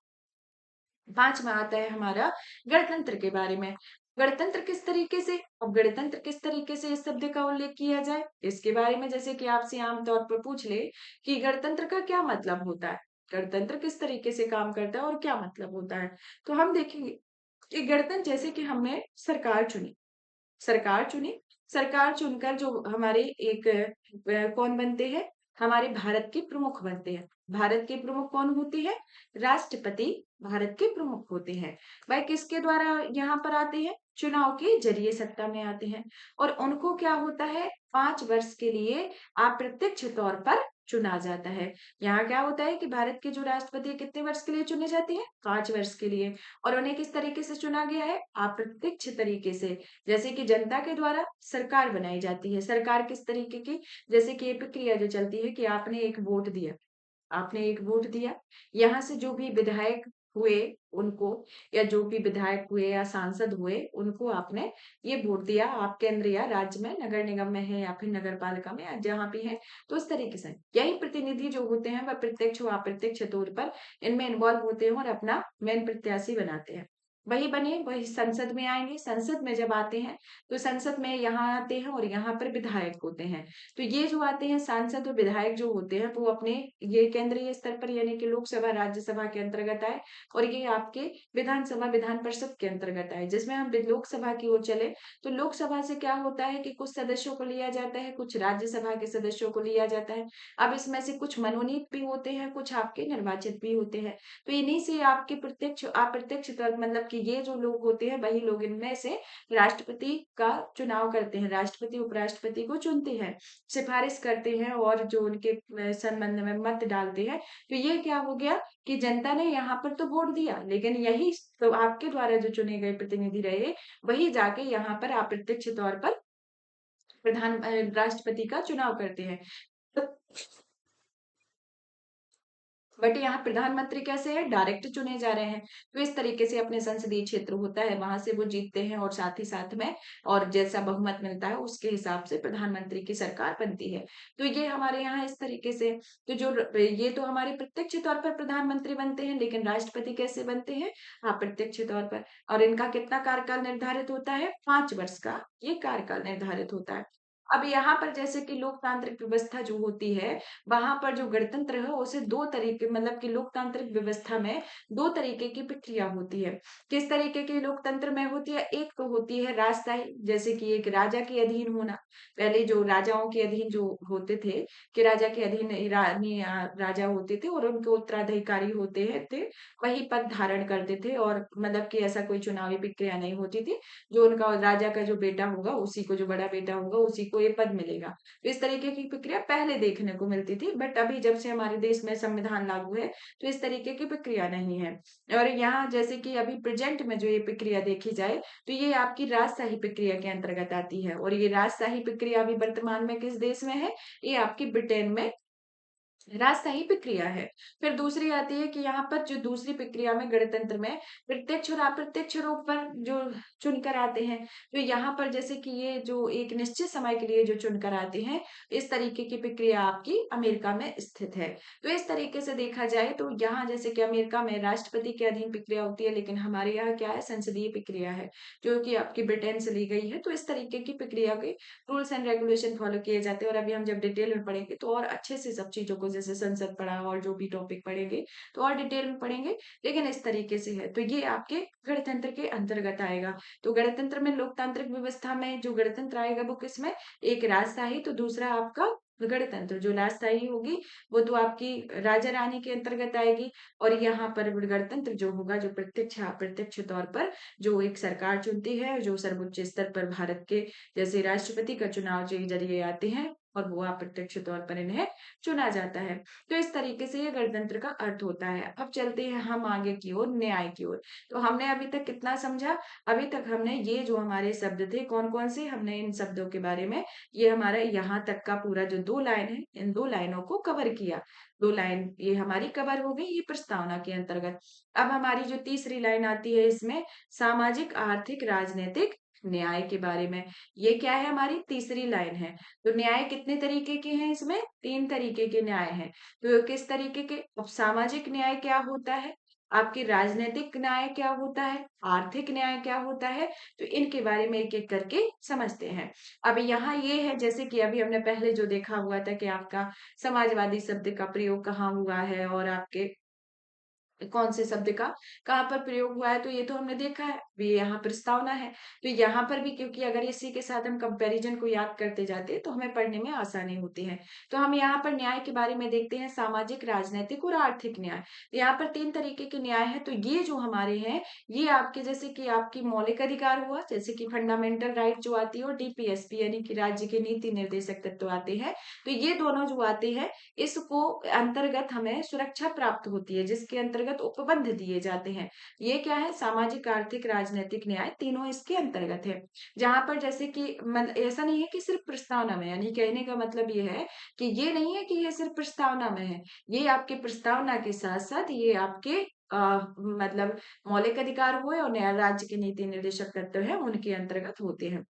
पांचवा आता है हमारा गणतंत्र के बारे में। गणतंत्र किस तरीके से, अब गणतंत्र किस तरीके से इस शब्द का उल्लेख किया जाए इसके बारे में, जैसे कि आपसे आमतौर पर पूछ ले कि गणतंत्र का क्या मतलब होता है, गणतंत्र किस तरीके से काम करता है और क्या मतलब होता है, तो हम देखेंगे कि गणतंत्र जैसे कि हमने सरकार चुनी, सरकार चुनकर जो हमारे एक कौन बनते हैं, हमारे भारत के प्रमुख बनते हैं। भारत के प्रमुख कौन होते हैं? राष्ट्रपति भारत के प्रमुख होते हैं। वह किसके द्वारा यहाँ पर आते हैं? चुनाव के जरिए सत्ता में आते हैं और उनको क्या होता है? 5 वर्ष के लिए अप्रत्यक्ष तौर पर चुना जाता है। यहाँ क्या होता है कि भारत के जो राष्ट्रपति कितने वर्ष के लिए चुने जाते हैं? 5 वर्ष के लिए। और उन्हें किस तरीके से चुना गया है? अप्रत्यक्ष तरीके से। जैसे कि जनता के द्वारा सरकार बनाई जाती है। सरकार किस तरीके की? जैसे कि ये प्रक्रिया जो चलती है कि आपने एक वोट दिया, यहाँ से जो भी विधायक हुए उनको, या जो भी विधायक हुए या सांसद हुए उनको आपने ये वोट दिया, आप केंद्र या राज्य में, नगर निगम में है या फिर नगर पालिका में या जहाँ भी है, तो इस तरीके से यही प्रतिनिधि जो होते हैं वह प्रत्यक्ष व अप्रत्यक्ष तौर पर इनमें इन्वॉल्व होते हैं और अपना मेन प्रत्याशी बनाते हैं। वही बने, वही संसद में आएंगे। संसद में जब आते हैं तो संसद में यहाँ आते हैं और यहाँ पर विधायक होते हैं। तो ये जो आते हैं सांसद और विधायक जो होते हैं वो अपने ये केंद्रीय स्तर पर यानी कि लोकसभा राज्यसभा के अंतर्गत आए और ये आपके विधानसभा विधान परिषद के अंतर्गत आए। जिसमें हम लोकसभा की ओर चले तो लोकसभा से क्या होता है कि कुछ सदस्यों को लिया जाता है, कुछ राज्यसभा के सदस्यों को लिया जाता है। अब इसमें से कुछ मनोनीत भी होते हैं, कुछ आपके निर्वाचित भी होते हैं। तो इन्हीं से आपके प्रत्यक्ष अप्रत्यक्ष तौर मतलब कि ये जो लोग होते हैं वही लोग इनमें से राष्ट्रपति का चुनाव करते हैं, राष्ट्रपति उपराष्ट्रपति को चुनते हैं, सिफारिश करते हैं और जो उनके संबंध में मत डालते हैं। तो ये क्या हो गया कि जनता ने यहाँ पर तो वोट दिया, लेकिन यही तो आपके द्वारा जो चुने गए प्रतिनिधि रहे वही जाके यहाँ पर अप्रत्यक्ष तौर पर राष्ट्रपति का चुनाव करते हैं। बट यहाँ प्रधानमंत्री कैसे है? डायरेक्ट चुने जा रहे हैं। तो इस तरीके से अपने संसदीय क्षेत्र होता है वहां से वो जीतते हैं और साथ ही साथ में और जैसा बहुमत मिलता है उसके हिसाब से प्रधानमंत्री की सरकार बनती है। तो ये हमारे यहाँ इस तरीके से, तो जो ये तो हमारे प्रत्यक्ष तौर पर प्रधानमंत्री बनते हैं, लेकिन राष्ट्रपति कैसे बनते हैं? अप्रत्यक्ष तौर पर। और इनका कितना कार्यकाल निर्धारित होता है? 5 वर्ष का ये कार्यकाल निर्धारित होता है। अब यहाँ पर जैसे कि लोकतांत्रिक व्यवस्था जो होती है, वहां पर जो गणतंत्र है उसे दो तरीके मतलब कि लोकतांत्रिक व्यवस्था में दो तरीके की प्रक्रिया होती है। किस तरीके की लोकतंत्र में होती है? एक तो होती है राजशाही, जैसे कि एक राजा के अधीन होना। पहले जो राजाओं के अधीन जो होते थे कि राजा के अधीन रानी राजा होते थे और उनके उत्तराधिकारी होते हैं थे, वही पद धारण करते थे और मतलब कि ऐसा कोई चुनावी प्रक्रिया नहीं होती थी। जो उनका राजा का जो बेटा होगा उसी को, जो बड़ा बेटा होगा उसी को ये पद मिलेगा। तो इस तरीके की प्रक्रिया पहले देखने को मिलती थी, बट अभी जब से हमारे देश में संविधान लागू है तो इस तरीके की प्रक्रिया नहीं है। और यहाँ जैसे कि अभी प्रेजेंट में जो ये प्रक्रिया देखी जाए तो ये आपकी राजशाही प्रक्रिया के अंतर्गत आती है और ये राजशाही प्रक्रिया अभी वर्तमान में किस देश में है? ये आपकी ब्रिटेन में राजशाही प्रक्रिया है। फिर दूसरी आती है कि यहाँ पर जो दूसरी प्रक्रिया में गणतंत्र में प्रत्यक्ष और अप्रत्यक्ष रूप पर जो चुनकर आते हैं। तो यहाँ पर जैसे कि ये जो एक निश्चित समय के लिए जो चुनकर आते हैं, इस तरीके की प्रक्रिया आपकी अमेरिका में स्थित है। तो इस तरीके से देखा जाए तो यहाँ जैसे कि अमेरिका में राष्ट्रपति के अधीन प्रक्रिया होती है, लेकिन हमारे यहाँ क्या है? संसदीय प्रक्रिया है, जो कि आपकी ब्रिटेन से ली गई है। तो इस तरीके की प्रक्रिया के रूल्स एंड रेगुलेशन फॉलो किए जाते हैं और अभी हम जब डिटेल में पढ़ेंगे तो और अच्छे से सब चीजों को, जैसे संसद पढ़ा और जो भी टॉपिक पढ़ेंगे तो और डिटेल में पढ़ेंगे। लेकिन इस तरीके से है, तो ये आपके गणतंत्र के अंतर्गत आएगा। तो गणतंत्र में, लोकतांत्रिक व्यवस्था में जो गणतंत्र आएगा वो किसमें? एक राजशाही, तो दूसरा आपका गणतंत्र। जो राजशाही होगी वो तो आपकी राजा रानी के अंतर्गत आएगी और यहाँ पर गणतंत्र जो होगा, जो प्रत्यक्ष अप्रत्यक्ष तौर पर जो एक सरकार चुनती है, जो सर्वोच्च स्तर पर भारत के जैसे राष्ट्रपति का चुनाव के जरिए आते हैं और वो अप्रत्यक्ष तौर पर इन्हें चुना जाता है। तो इस तरीके से ये गणतंत्र का अर्थ होता है। अब चलते हैं हम आगे की ओर, न्याय की ओर। तो हमने अभी तक कितना समझा? अभी तक हमने ये जो हमारे शब्द थे कौन कौन से, हमने इन शब्दों के बारे में, ये हमारा यहाँ तक का पूरा जो 2 लाइन है, इन 2 लाइनों को कवर किया। 2 लाइन ये हमारी कवर हो गई ये प्रस्तावना के अंतर्गत। अब हमारी जो तीसरी लाइन आती है इसमें सामाजिक आर्थिक राजनीतिक न्याय के बारे में। ये क्या है? हमारी तीसरी लाइन है। तो न्याय कितने तरीके के हैं? इसमें 3 तरीके के न्याय हैं। तो किस तरीके के? अब सामाजिक न्याय क्या होता है, आपकी राजनीतिक न्याय क्या होता है, आर्थिक न्याय क्या होता है, तो इनके बारे में एक एक करके समझते हैं। अब यहाँ ये है, जैसे कि अभी हमने पहले जो देखा हुआ था कि आपका समाजवादी शब्द का प्रयोग कहाँ हुआ है और आपके कौन से शब्द का कहाँ पर प्रयोग हुआ है, तो ये तो हमने देखा है, ये यहाँ प्रस्तावना है। तो यहाँ पर भी, क्योंकि अगर इसी के साथ हम कंपैरिजन को याद करते जाते हैं तो हमें पढ़ने में आसानी होती है। तो हम यहाँ पर न्याय के बारे में देखते हैं, सामाजिक, राजनैतिक और आर्थिक न्याय। तो यहाँ पर 3 तरीके के न्याय हैं। तो ये जो हमारे हैं, ये आपके जैसे कि आपकी मौलिक अधिकार हुआ, जैसे कि फंडामेंटल राइट जो आती है, और डीपीएसपी यानी कि राज्य के नीति निर्देशक तत्व आते हैं। तो ये दोनों जो आते हैं, इसको अंतर्गत हमें सुरक्षा प्राप्त होती है, जिसके अंतर्गत उपबंध दिए जाते हैं। ये क्या है? सामाजिक, आर्थिक, राजनीतिक न्याय, तीनों इसके अंतर्गत है। जहां पर जैसे कि ऐसा नहीं है कि सिर्फ प्रस्तावना में, यानी कहने का मतलब ये है कि ये नहीं है कि ये सिर्फ प्रस्तावना में है, ये आपके प्रस्तावना के साथ साथ ये आपके मतलब मौलिक अधिकार हुए और न्याय राज्य के नीति निर्देशक तत्व है, उनके अंतर्गत होते हैं।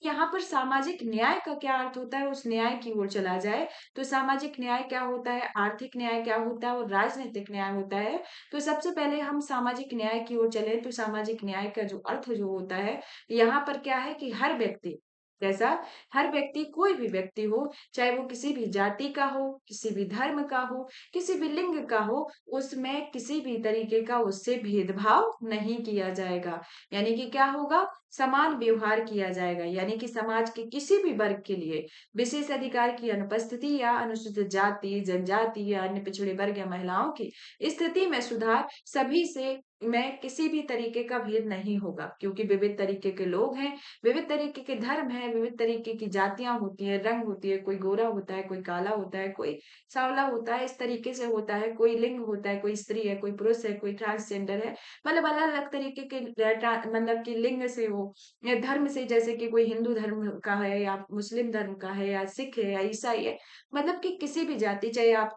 यहाँ पर सामाजिक न्याय का क्या अर्थ होता है, उस न्याय की ओर चला जाए तो सामाजिक न्याय क्या होता है, आर्थिक न्याय क्या होता है और राजनीतिक न्याय होता है। तो सबसे पहले हम सामाजिक न्याय की ओर चले तो सामाजिक न्याय का जो अर्थ जो होता है, यहाँ पर क्या है कि हर व्यक्ति, जैसा हर व्यक्ति, कोई भी व्यक्ति हो, चाहे वो किसी भी जाति का हो, किसी भी धर्म का हो, किसी भी लिंग का हो, उसमें किसी भी तरीके का उससे भेदभाव नहीं किया जाएगा। यानी कि क्या होगा, समान व्यवहार किया जाएगा। यानी कि समाज के किसी भी वर्ग के लिए विशेष अधिकार की अनुपस्थिति या अनुसूचित जाति, जनजाति या अन्य पिछड़े वर्ग या महिलाओं की स्थिति में सुधार, सभी से में किसी भी तरीके का भेद नहीं होगा, क्योंकि विविध तरीके के लोग हैं, विविध तरीके के धर्म हैं, विविध तरीके की जातियां होती हैं, रंग होती है, कोई गोरा होता है, कोई काला होता है, कोई सांवला होता है, इस तरीके से होता है, कोई लिंग होता है, कोई स्त्री है, कोई पुरुष है, कोई ट्रांसजेंडर है। मतलब अलग अलग तरीके के मतलब कि लिंग से हो या धर्म से, जैसे कि कोई हिंदू धर्म का है या मुस्लिम धर्म का है या सिख है या ईसाई है, मतलब कि किसी भी जाति, चाहे आप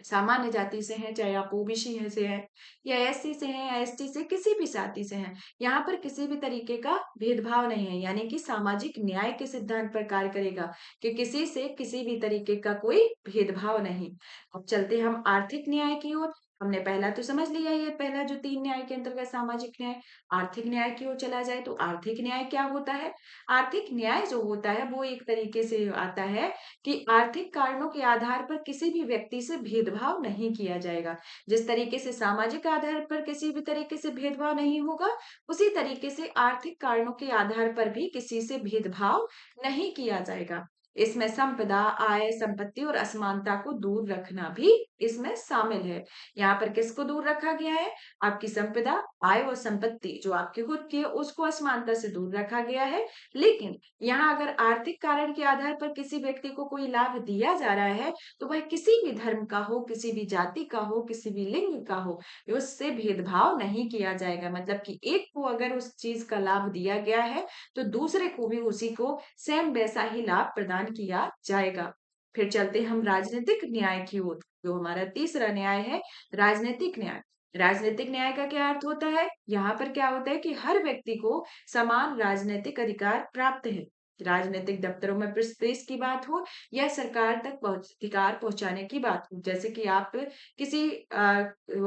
सामान्य जाति से हैं, चाहे आप ओबीसी है से हैं या एससी से हैं या एसटी से, किसी भी जाति से हैं, यहाँ पर किसी भी तरीके का भेदभाव नहीं है। यानी कि सामाजिक न्याय के सिद्धांत पर कार्य करेगा कि किसी से किसी भी तरीके का कोई भेदभाव नहीं। अब चलते हम आर्थिक न्याय की ओर। हमने पहला तो समझ लिया, ये पहला जो 3 न्याय के अंतर्गत सामाजिक न्याय। आर्थिक न्याय की ओर चला जाए तो आर्थिक न्याय क्या होता है? आर्थिक न्याय जो होता है वो एक तरीके से आता है कि आर्थिक कारणों के आधार पर किसी भी व्यक्ति से भेदभाव नहीं किया जाएगा। जिस तरीके से सामाजिक आधार पर किसी भी तरीके से भेदभाव नहीं होगा, उसी तरीके से आर्थिक कारणों के आधार पर भी किसी से भेदभाव नहीं किया जाएगा। इसमें संपदा, आय, संपत्ति और असमानता को दूर रखना भी इसमें शामिल है। यहाँ पर किसको दूर रखा गया है? आपकी संपदा, आय और संपत्ति जो आपकी खुद की है, उसको असमानता से दूर रखा गया है। लेकिन यहाँ अगर आर्थिक कारण के आधार पर किसी व्यक्ति को कोई लाभ दिया जा रहा है, तो वह किसी भी धर्म का हो, किसी भी जाति का हो, किसी भी लिंग का हो, उससे भेदभाव नहीं किया जाएगा। मतलब कि एक को अगर उस चीज का लाभ दिया गया है, तो दूसरे को भी उसी को सेम वैसा ही लाभ प्रदान किया जाएगा। फिर चलते हम राजनीतिक न्याय की ओर, जो हमारा तीसरा न्याय है, राजनीतिक न्याय। राजनीतिक न्याय का क्या अर्थ होता है? यहाँ पर क्या होता है कि हर व्यक्ति को समान राजनीतिक अधिकार प्राप्त है। राजनीतिक दफ्तरों में प्रवेश की बात हो या सरकार तक अधिकार पहुंचाने की बात हो, जैसे कि आप किसी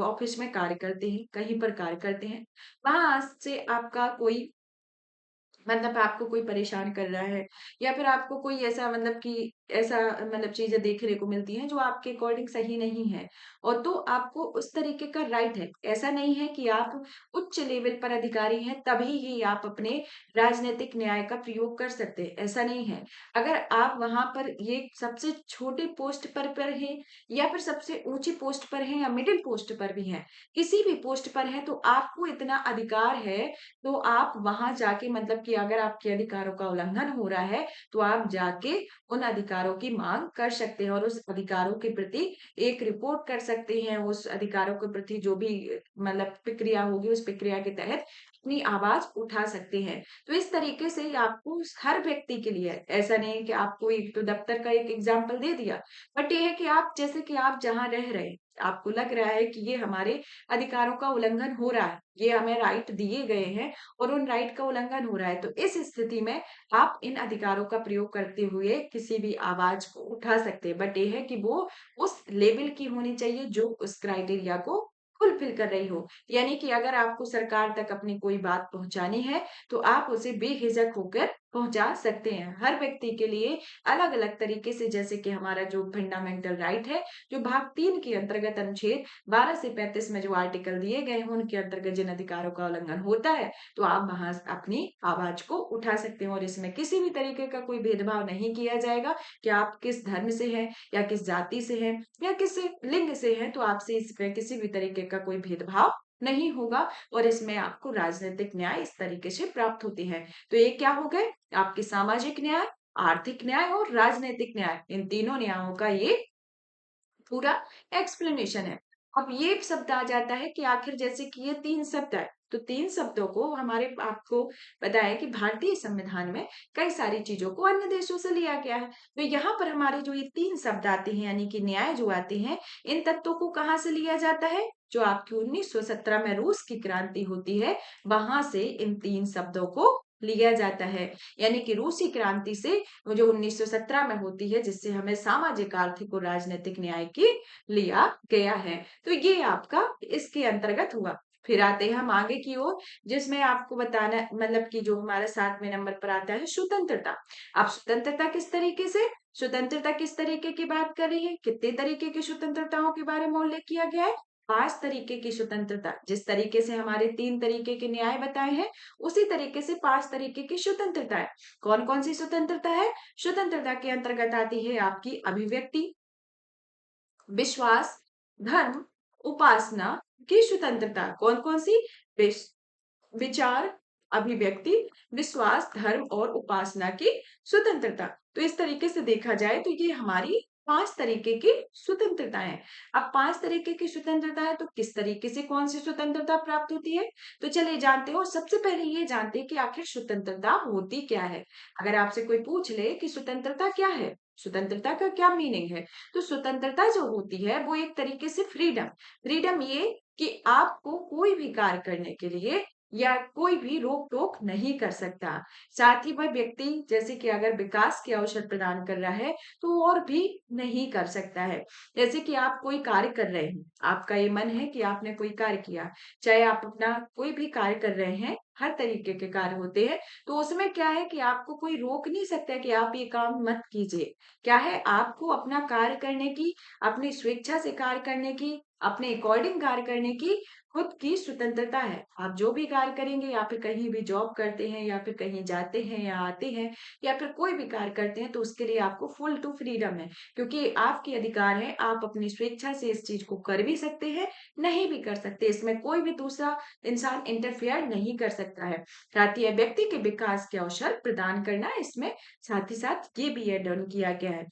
ऑफिस में कार्य करते हैं, कहीं पर कार्य करते हैं, वहां से आपका कोई, मतलब आपको कोई परेशान कर रहा है या फिर आपको कोई ऐसा, मतलब कि ऐसा, मतलब चीजें देखने को मिलती हैं जो आपके अकॉर्डिंग सही नहीं है, और तो आपको उस तरीके का राइट है। ऐसा नहीं है कि आप उच्च लेवल पर अधिकारी हैं तभी ही आप अपने राजनीतिक न्याय का प्रयोग कर सकते हैं, ऐसा नहीं है। अगर आप वहां पर ये सबसे छोटे पोस्ट पर हैं या फिर सबसे ऊंची पोस्ट पर हैं या मिडिल पोस्ट पर भी हैं, किसी भी पोस्ट पर है, तो आपको इतना अधिकार है, तो आप वहां जाके, मतलब कि अगर आपके अधिकारों का उल्लंघन हो रहा है, तो आप जाके उन अधिकारों की मांग कर सकते हैं और उस अधिकारों के प्रति एक रिपोर्ट कर सकते हैं। उस अधिकारों के प्रति जो भी मतलब प्रक्रिया होगी, उस प्रक्रिया के तहत अपनी आवाज उठा सकते हैं। तो इस तरीके से आपको हर व्यक्ति के लिए, ऐसा नहीं है कि आपको एक तो दफ्तर का एक एग्जाम्पल दे दिया, बट ये है कि आप, जैसे कि आप जहाँ रह रहे हैं, आपको लग रहा है कि ये हमारे अधिकारों का उल्लंघन हो रहा है, ये हमें राइट दिए गए हैं और उन राइट का उल्लंघन हो रहा है, तो इस स्थिति में आप इन अधिकारों का प्रयोग करते हुए किसी भी आवाज को उठा सकते हैं। बट ये है कि वो उस लेवल की होनी चाहिए जो उस क्राइटेरिया को फुलफिल कर रही हो। यानी कि अगर आपको सरकार तक अपनी कोई बात पहुंचानी है, तो आप उसे बेहिजक होकर पहुंचा सकते हैं। हर व्यक्ति के लिए अलग-अलग तरीके से, जैसे कि हमारा जो फंडामेंटल राइट है, जो भाग 3 के अंतर्गत अनुच्छेद 12 से 35 में जो आर्टिकल दिए गए हैं, उनके अंतर्गत जिन अधिकारों का उल्लंघन होता है, तो आप वहां अपनी आवाज को उठा सकते हैं और इसमें किसी भी तरीके का कोई भेदभाव नहीं किया जाएगा कि आप किस धर्म से हैं या किस जाति से हैं या किस लिंग से हैं, तो आपसे इसमें किसी भी तरीके का कोई भेदभाव नहीं होगा और इसमें आपको राजनीतिक न्याय इस तरीके से प्राप्त होती है। तो ये क्या हो गए? आपके सामाजिक न्याय, आर्थिक न्याय और राजनीतिक न्याय, इन तीनों न्यायों का ये पूरा एक्सप्लेनेशन है। अब ये शब्द आ जाता है कि आखिर जैसे कि ये 3 शब्द आए, तो 3 शब्दों को हमारे आपको पता है कि भारतीय संविधान में कई सारी चीज़ों को अन्य देशों से लिया गया है। तो यहाँ पर हमारे जो ये 3 शब्द आते हैं यानी कि न्याय जो आते हैं, इन तत्वों को कहाँ से लिया जाता है? जो आपकी 1917 में रूस की क्रांति होती है, वहां से इन 3 शब्दों को लिया जाता है। यानी कि रूसी क्रांति से वो जो 1917 में होती है, जिससे हमें सामाजिक, आर्थिक और राजनीतिक न्याय की लिया गया है। तो ये आपका इसके अंतर्गत हुआ। फिर आते हैं हम आगे की ओर, जिसमें आपको बताना मतलब कि जो हमारा 7वें नंबर पर आता है स्वतंत्रता। अब स्वतंत्रता किस तरीके से, स्वतंत्रता किस तरीके की बात कर रही है, कितने तरीके की स्वतंत्रताओं के बारे में उल्लेख किया गया है? 5 तरीके की स्वतंत्रता। जिस तरीके से हमारे 3 तरीके के न्याय बताए हैं, उसी तरीके से 5 तरीके की स्वतंत्रता है। कौन कौन सी स्वतंत्रता है? स्वतंत्रता के अंतर्गत आती है आपकी अभिव्यक्ति, विश्वास, धर्म, उपासना की स्वतंत्रता। कौन कौन सी? विचार, अभिव्यक्ति, विश्वास, धर्म और उपासना की स्वतंत्रता। तो इस तरीके से देखा जाए तो ये हमारी 5 तरीके की स्वतंत्रता है। अब 5 तरीके की स्वतंत्रता है, तो किस तरीके से कौन सी स्वतंत्रता प्राप्त होती है? तो चलिए जानते हो। सबसे पहले ये जानते हैं कि आखिर स्वतंत्रता होती क्या है। अगर आपसे कोई पूछ ले कि स्वतंत्रता क्या है, स्वतंत्रता का क्या मीनिंग है, तो स्वतंत्रता जो होती है वो एक तरीके से फ्रीडम, फ्रीडम ये कि आपको कोई भी कार्य करने के लिए या कोई भी रोक टोक नहीं कर सकता। साथ ही वह व्यक्ति जैसे कि अगर विकास के अवसर प्रदान कर रहा है, तो और भी नहीं कर सकता है। जैसे कि आप कोई कार्य कर रहे हैं, आपका ये मन है कि आपने कोई कार्य किया, चाहे आप अपना कोई भी कार्य कर रहे हैं, हर तरीके के कार्य होते हैं, तो उसमें क्या है कि आपको कोई रोक नहीं सकता कि आप ये काम मत कीजिए। क्या है, आपको अपना कार्य करने की, अपनी स्वेच्छा से कार्य करने की, अपने अकॉर्डिंग कार्य करने की खुद की स्वतंत्रता है। आप जो भी कार्य करेंगे, या फिर कहीं भी जॉब करते हैं, या फिर कहीं जाते हैं या आते हैं, या फिर कोई भी कार्य करते हैं, तो उसके लिए आपको फुल टू फ्रीडम है, क्योंकि आपके अधिकार है। आप अपनी स्वेच्छा से इस चीज को कर भी सकते हैं, नहीं भी कर सकते। इसमें कोई भी दूसरा इंसान इंटरफेयर नहीं कर सकता है। साथ ही व्यक्ति के विकास के अवसर प्रदान करना, इसमें साथ ही साथ ये भी एड ऑन किया गया है।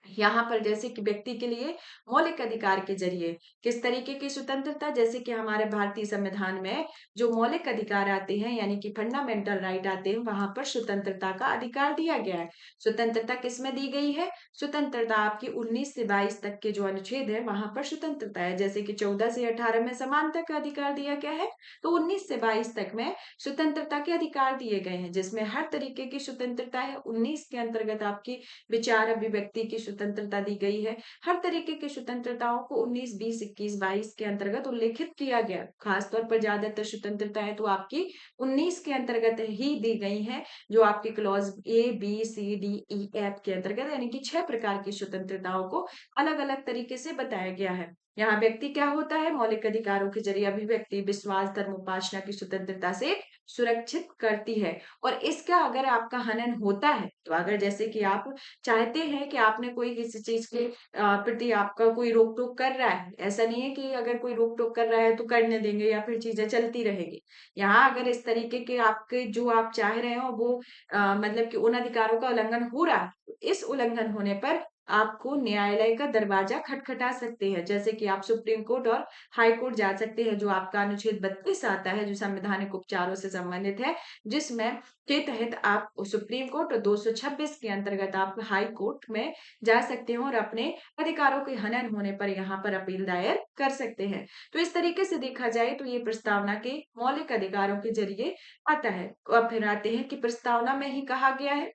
यहाँ पर जैसे कि व्यक्ति के लिए मौलिक अधिकार के जरिए किस तरीके की स्वतंत्रता, जैसे कि हमारे भारतीय संविधान में जो मौलिक अधिकार आते हैं यानी कि फंडामेंटल राइट आते हैं, वहां पर स्वतंत्रता का अधिकार दिया गया है। स्वतंत्रता किसमें दी गई है? स्वतंत्रता आपकी 19 से 22 तक के जो अनुच्छेद है, वहां पर स्वतंत्रता है। जैसे कि 14 से 18 में समानता का अधिकार दिया गया है, तो 19 से 22 तक में स्वतंत्रता के अधिकार दिए गए हैं, जिसमें हर तरीके की स्वतंत्रता है। 19 के अंतर्गत आपकी विचार अभिव्यक्ति की स्वतंत्रता दी गई है। हर तरीके की स्वतंत्रताओं को 19, 20, 21, 22 के अंतर्गत उल्लेखित किया गया। खासतौर पर ज्यादातर स्वतंत्रताएं तो आपकी 19 के अंतर्गत ही दी गई हैं, जो आपके clause A B C D E F के अंतर्गत, यानी कि 6 प्रकार की स्वतंत्रताओं को अलग अलग तरीके से बताया गया है। यहाँ व्यक्ति क्या होता है? मौलिक अधिकारों के जरिए अभिव्यक्ति, विश्वास, धर्म, उपासना की स्वतंत्रता से सुरक्षित करती है। और इसका अगर आपका हनन होता है, तो अगर जैसे कि आप चाहते हैं कि आपने कोई किसी चीज के प्रति आपका कोई रोक टोक कर रहा है, ऐसा नहीं है कि अगर कोई रोक टोक कर रहा है तो करने देंगे या फिर चीजें चलती रहेगी। यहाँ अगर इस तरीके के आपके जो आप चाह रहे हो वो मतलब कि उन अधिकारों का उल्लंघन हो रहा है, तो इस उल्लंघन होने पर आपको न्यायालय का दरवाजा खटखटा सकते हैं। जैसे कि आप सुप्रीम कोर्ट और हाई कोर्ट जा सकते हैं, जो आपका अनुच्छेद 32 आता है, जो संवैधानिक उपचारों से संबंधित है, जिसमें के तहत आप सुप्रीम कोर्ट और 226 के अंतर्गत आप हाई कोर्ट में जा सकते हैं और अपने अधिकारों के हनन होने पर यहाँ पर अपील दायर कर सकते हैं। तो इस तरीके से देखा जाए तो ये प्रस्तावना के मौलिक अधिकारों के जरिए आता है। अब फिर आते हैं कि प्रस्तावना में ही कहा गया है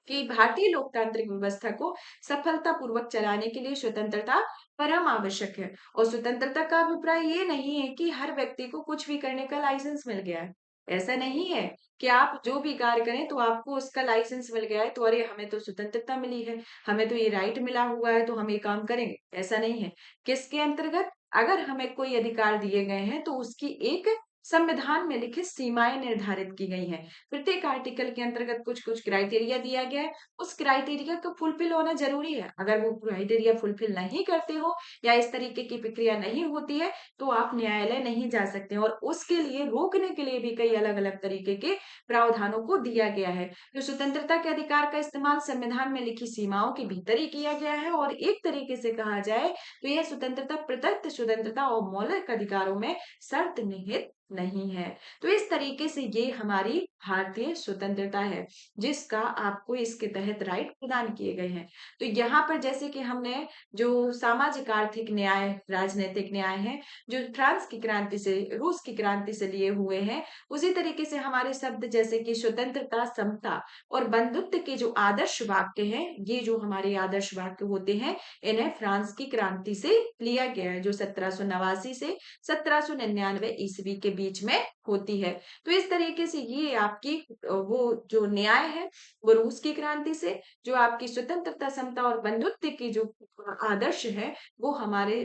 कि भारतीय लोकतांत्रिक व्यवस्था को सफलतापूर्वक चलाने के लिए स्वतंत्रता परम आवश्यक है। और स्वतंत्रता का अभिप्राय ये नहीं है कि हर व्यक्ति को कुछ भी करने का लाइसेंस मिल गया है। ऐसा नहीं है कि आप जो भी कार्य करें तो आपको उसका लाइसेंस मिल गया है तो अरे हमें तो स्वतंत्रता मिली है, हमें तो ये राइट मिला हुआ है तो हम ये काम करेंगे, ऐसा नहीं है। किसके अंतर्गत? अगर हमें कोई अधिकार दिए गए हैं तो उसकी एक संविधान में लिखित सीमाएं निर्धारित की गई हैं। प्रत्येक आर्टिकल के अंतर्गत कुछ-कुछ क्राइटेरिया दिया गया है, उस क्राइटेरिया को फुलफिल होना ज़रूरी है। अगर वो क्राइटेरिया फुलफिल नहीं करते हो या इस तरीके की प्रक्रिया नहीं होती है, तो आप न्यायालय नहीं जा सकते और उसके लिए रोकने के लिए भी कई अलग-अलग तरीके के प्रावधानों को दिया गया है। तो स्वतंत्रता के अधिकार का इस्तेमाल संविधान में लिखी सीमाओं के भीतर ही किया गया है और एक तरीके से कहा जाए तो यह स्वतंत्रता प्रदत्त स्वतंत्रता और मौलिक अधिकारों में शर्त निहित नहीं है। तो इस तरीके से ये हमारी भारतीय स्वतंत्रता है, जिसका आपको इसके तहत राइट प्रदान किए गए हैं। तो यहाँ पर जैसे कि हमने जो सामाजिक आर्थिक न्याय, राजनैतिक न्याय है, जो फ्रांस की क्रांति से, रूस की क्रांति से लिए हुए हैं, उसी तरीके से हमारे शब्द जैसे कि स्वतंत्रता, समता और बंधुत्व के जो आदर्श वाक्य हैं, ये जो हमारे आदर्श वाक्य होते हैं, इन्हें फ्रांस की क्रांति से लिया गया है, जो 1789 से 1799 ईस्वी के बीच में होती है। तो इस तरीके से ये आपकी वो जो न्याय है, वो रूस की क्रांति से, जो आपकी स्वतंत्रता, समता और बंधुत्व की जो आदर्श है, वो हमारे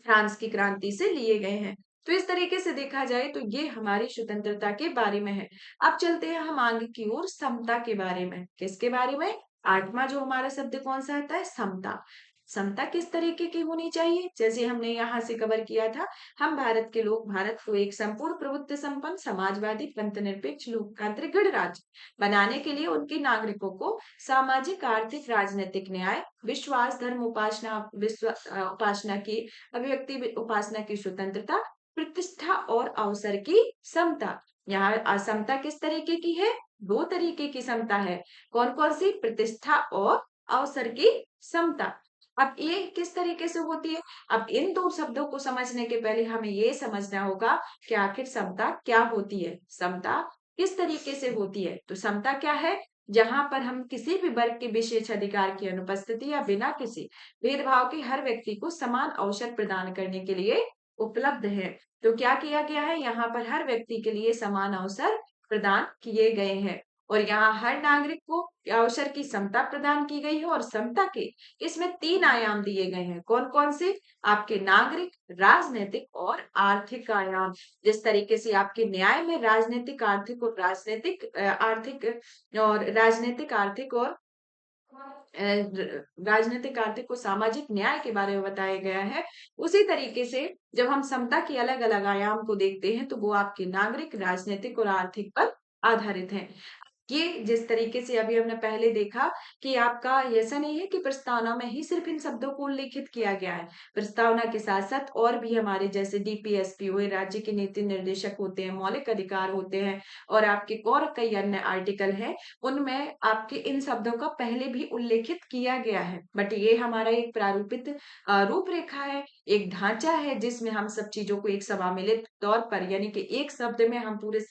फ्रांस की क्रांति से लिए गए हैं। तो इस तरीके से देखा जाए तो ये हमारी स्वतंत्रता के बारे में है। अब चलते हैं हम आगे की ओर समता के बारे में। किसके बारे में? 8वां जो हमारा शब्द कौन सा आता है? समता। समता किस तरीके की होनी चाहिए? जैसे हमने यहाँ से कवर किया था, हम भारत के लोग भारत को एक संपूर्ण प्रभुत्व संपन्न समाजवादी पंथनिरपेक्ष लोकतांत्रिक गणराज्य बनाने के लिए उनके नागरिकों को सामाजिक, आर्थिक, राजनीतिक न्याय, विश्वास, धर्म उपासना, उपासना की अभिव्यक्ति उपासना की स्वतंत्रता, प्रतिष्ठा और अवसर की समता। यहाँ असमता किस तरीके की है? 2 तरीके की समता है। कौन-कौन सी? प्रतिष्ठा और अवसर की समता। अब ये किस तरीके से होती है? अब इन 2 शब्दों को समझने के पहले हमें ये समझना होगा कि आखिर समता क्या होती है? समता किस तरीके से होती है? तो समता क्या है? जहाँ पर हम किसी भी वर्ग के विशेष अधिकार की अनुपस्थिति या बिना किसी भेदभाव के हर व्यक्ति को समान अवसर प्रदान करने के लिए उपलब्ध है। तो क्या किया गया है? यहाँ पर हर व्यक्ति के लिए समान अवसर प्रदान किए गए हैं और यहाँ हर नागरिक को अवसर की समता प्रदान की गई है और समता के इसमें 3 आयाम दिए गए हैं। कौन-कौन से? आपके नागरिक, राजनैतिक और आर्थिक आयाम। जिस तरीके से आपके न्याय में राजनीतिक, आर्थिक और राजनीतिक, आर्थिक और राजनीतिक, आर्थिक और सामाजिक न्याय के बारे में बताया गया है। उसी तरीके से जब हम समता के अलग-अलग आयाम को देखते हैं, तो वो आपके नागरिक, राजनीतिक और आर्थिक पर आधारित हैं। ये जिस तरीके से अभी हमने पहले देखा कि आपका ऐसा नहीं है कि प्रस्तावना में ही सिर्फ इन शब्दों को उल्लेखित किया गया है। प्रस्तावना के साथ-साथ और भी हमारे जैसे डीपीएसपी हुए, राज्य के नीति निर्देशक होते हैं, मौलिक अधिकार होते हैं और आपके और कई अन्य आर्टिकल हैं, उनमें आपके इन शब्दों का पहले भी उल्लेखित किया गया है। बट ये हमारा एक प्रारूपित रूपरेखा है, एक ढांचा है जिसमें हम सब चीज़ों को एक सम्मिलित तौर पर यानी कि एक शब्द में हम पूरे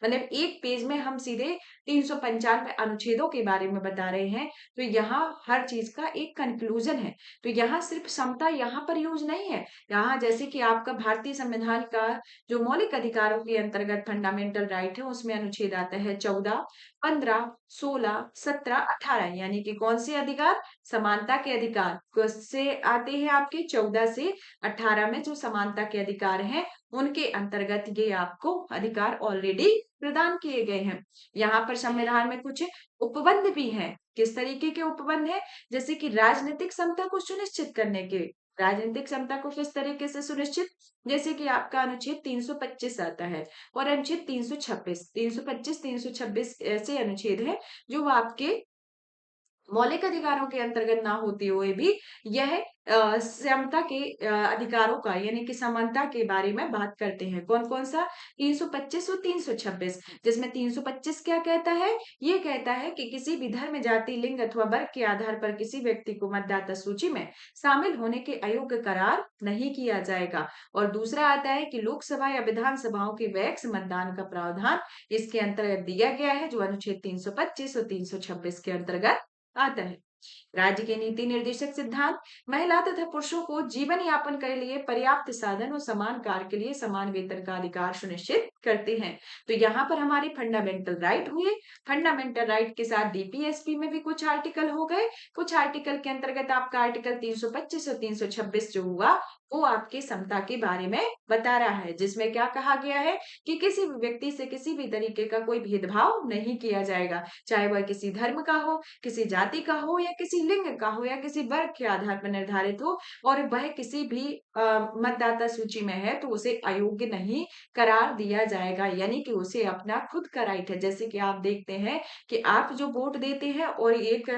मतलब एक पेज में हम सीधे 395 अनुच्छेदों के बारे में बता रहे हैं, तो यहाँ हर चीज़ का एक कन्क्लूज़न है। तो यहाँ सिर्फ समता यहाँ पर यूज़ नहीं है। यहाँ जैसे कि आपका भारतीय संविधान का जो मौलिक अधिकारों के अंतर्गत फंडामेंटल राइट है, उसमें अनुच्छेद आता है 14, 15, 16, 17, 18 यानी कि कौन से अधिकार? समानता के अधिकार। किससे आते हैं आपके? 14 से 18 में जो समानता के अधिकार हैं, उनके अंतर्गत ये आपको अधिकार ऑलरेडी प्रदान किए गए हैं। यहाँ पर संविधान में कुछ उपबंध भी हैं। किस तरीके के उपबंध हैं? जैसे कि राजनीतिक समता को सुनिश्चित करने के। राजनीतिक समता को किस तरीके से सुनिश्चित? जैसे कि आपका अनुच्छेद 325 आता है और अनुच्छेद 326, 325, 326 ऐसे अनुच्छेद हैं जो आपके मौलिक अधिकारों के अंतर्गत ना होते हुए भी यह समता के अधिकारों का यानी कि समानता के बारे में बात करते हैं। कौन-कौन सा? 325 और 326 जिसमें 325 क्या कहता है? ये कहता है कि किसी भी धर्म, जाति, लिंग अथवा वर्ग के आधार पर किसी व्यक्ति को मतदाता सूची में शामिल होने के अयोग्य करार नहीं किया जाएगा। और दूसरा आता है कि लोकसभा या विधानसभाओं के वैक्स मतदान का प्रावधान इसके अंतर्गत दिया गया है जो अनुच्छेद 325 और 326 के अंतर्गत आता है। राज्य के नीति निर्देशक सिद्धांत महिला तथा पुरुषों को जीवन यापन के लिए पर्याप्त साधन और समान कार्य के लिए समान वेतन का अधिकार सुनिश्चित करते हैं। तो यहाँ पर हमारे फंडामेंटल राइट हुए। फंडामेंटल राइट के साथ डीपीएसपी में भी कुछ आर्टिकल हो गए। कुछ आर्टिकल के अंतर्गत आपका आर्टिकल 325 और 326 जो हुआ वो आपकी समता के बारे में बता रहा है, जिसमें क्या कहा गया है कि किसी भी व्यक्ति से किसी भी तरीके का कोई भेदभाव नहीं किया जाएगा, चाहे वह किसी धर्म का हो, किसी जाति का हो या किसी लिंग का हो या किसी वर्ग के आधार पर निर्धारित हो, और वह किसी भी मतदाता सूची में है तो उसे अयोग्य नहीं करार दिया जाएगा, यानी कि उसे अपना खुद का राइट है। जैसे कि आप देखते हैं कि आप जो वोट देते हैं और एक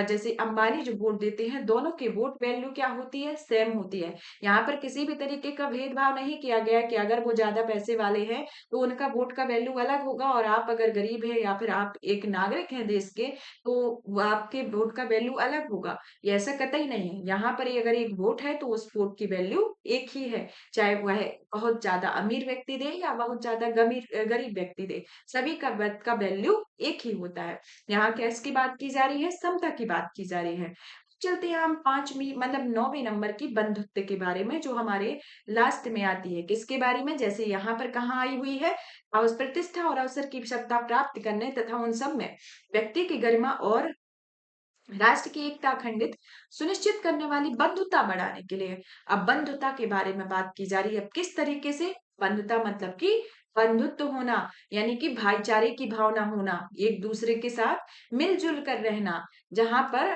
जैसे अंबानी जो वोट देते हैं, दोनों की वोट वैल्यू क्या होती है, सेम होती है। यहाँ पर किसी भी तरीके का भेदभाव नहीं किया गया कि अगर वो ज्यादा पैसे वाले हैं तो उनका वोट का वैल्यू अलग होगा और आप अगर गरीब है या फिर आप एक नागरिक हैं देश के तो आपके वोट का वैल्यू अलग होगा। ये ऐसा कतई नहीं है। यहाँ पर अगर एक वोट है तो उस वोट की वैल्यू एक ही है, चाहे वह बहुत ज्यादा अमीर व्यक्ति दे या बहुत ज्यादा गरीब व्यक्ति दे, सभी का वोट का वैल्यू एक ही होता है। यहाँ किसकी बात की जा रही है, समता की बात की जा रही है। चलते हैं हम पांचवी मतलब 9वें नंबर की बंधुत्व के बारे में, जो हमारे लास्ट में आती है। किसके बारे में, जैसे यहाँ पर कहाँ आई हुई है, प्रतिष्ठा और अवसर की सत्ता प्राप्त करने तथा उन सब में व्यक्ति की गरिमा और राष्ट्र की एकता अखंडित सुनिश्चित करने वाली बंधुता बढ़ाने के लिए। अब बंधुता के बारे में बात की जा रही है। अब किस तरीके से बंधुता, मतलब कि बंधुत्व होना, यानी कि भाईचारे की भावना होना, एक दूसरे के साथ मिलजुल कर रहना। जहां पर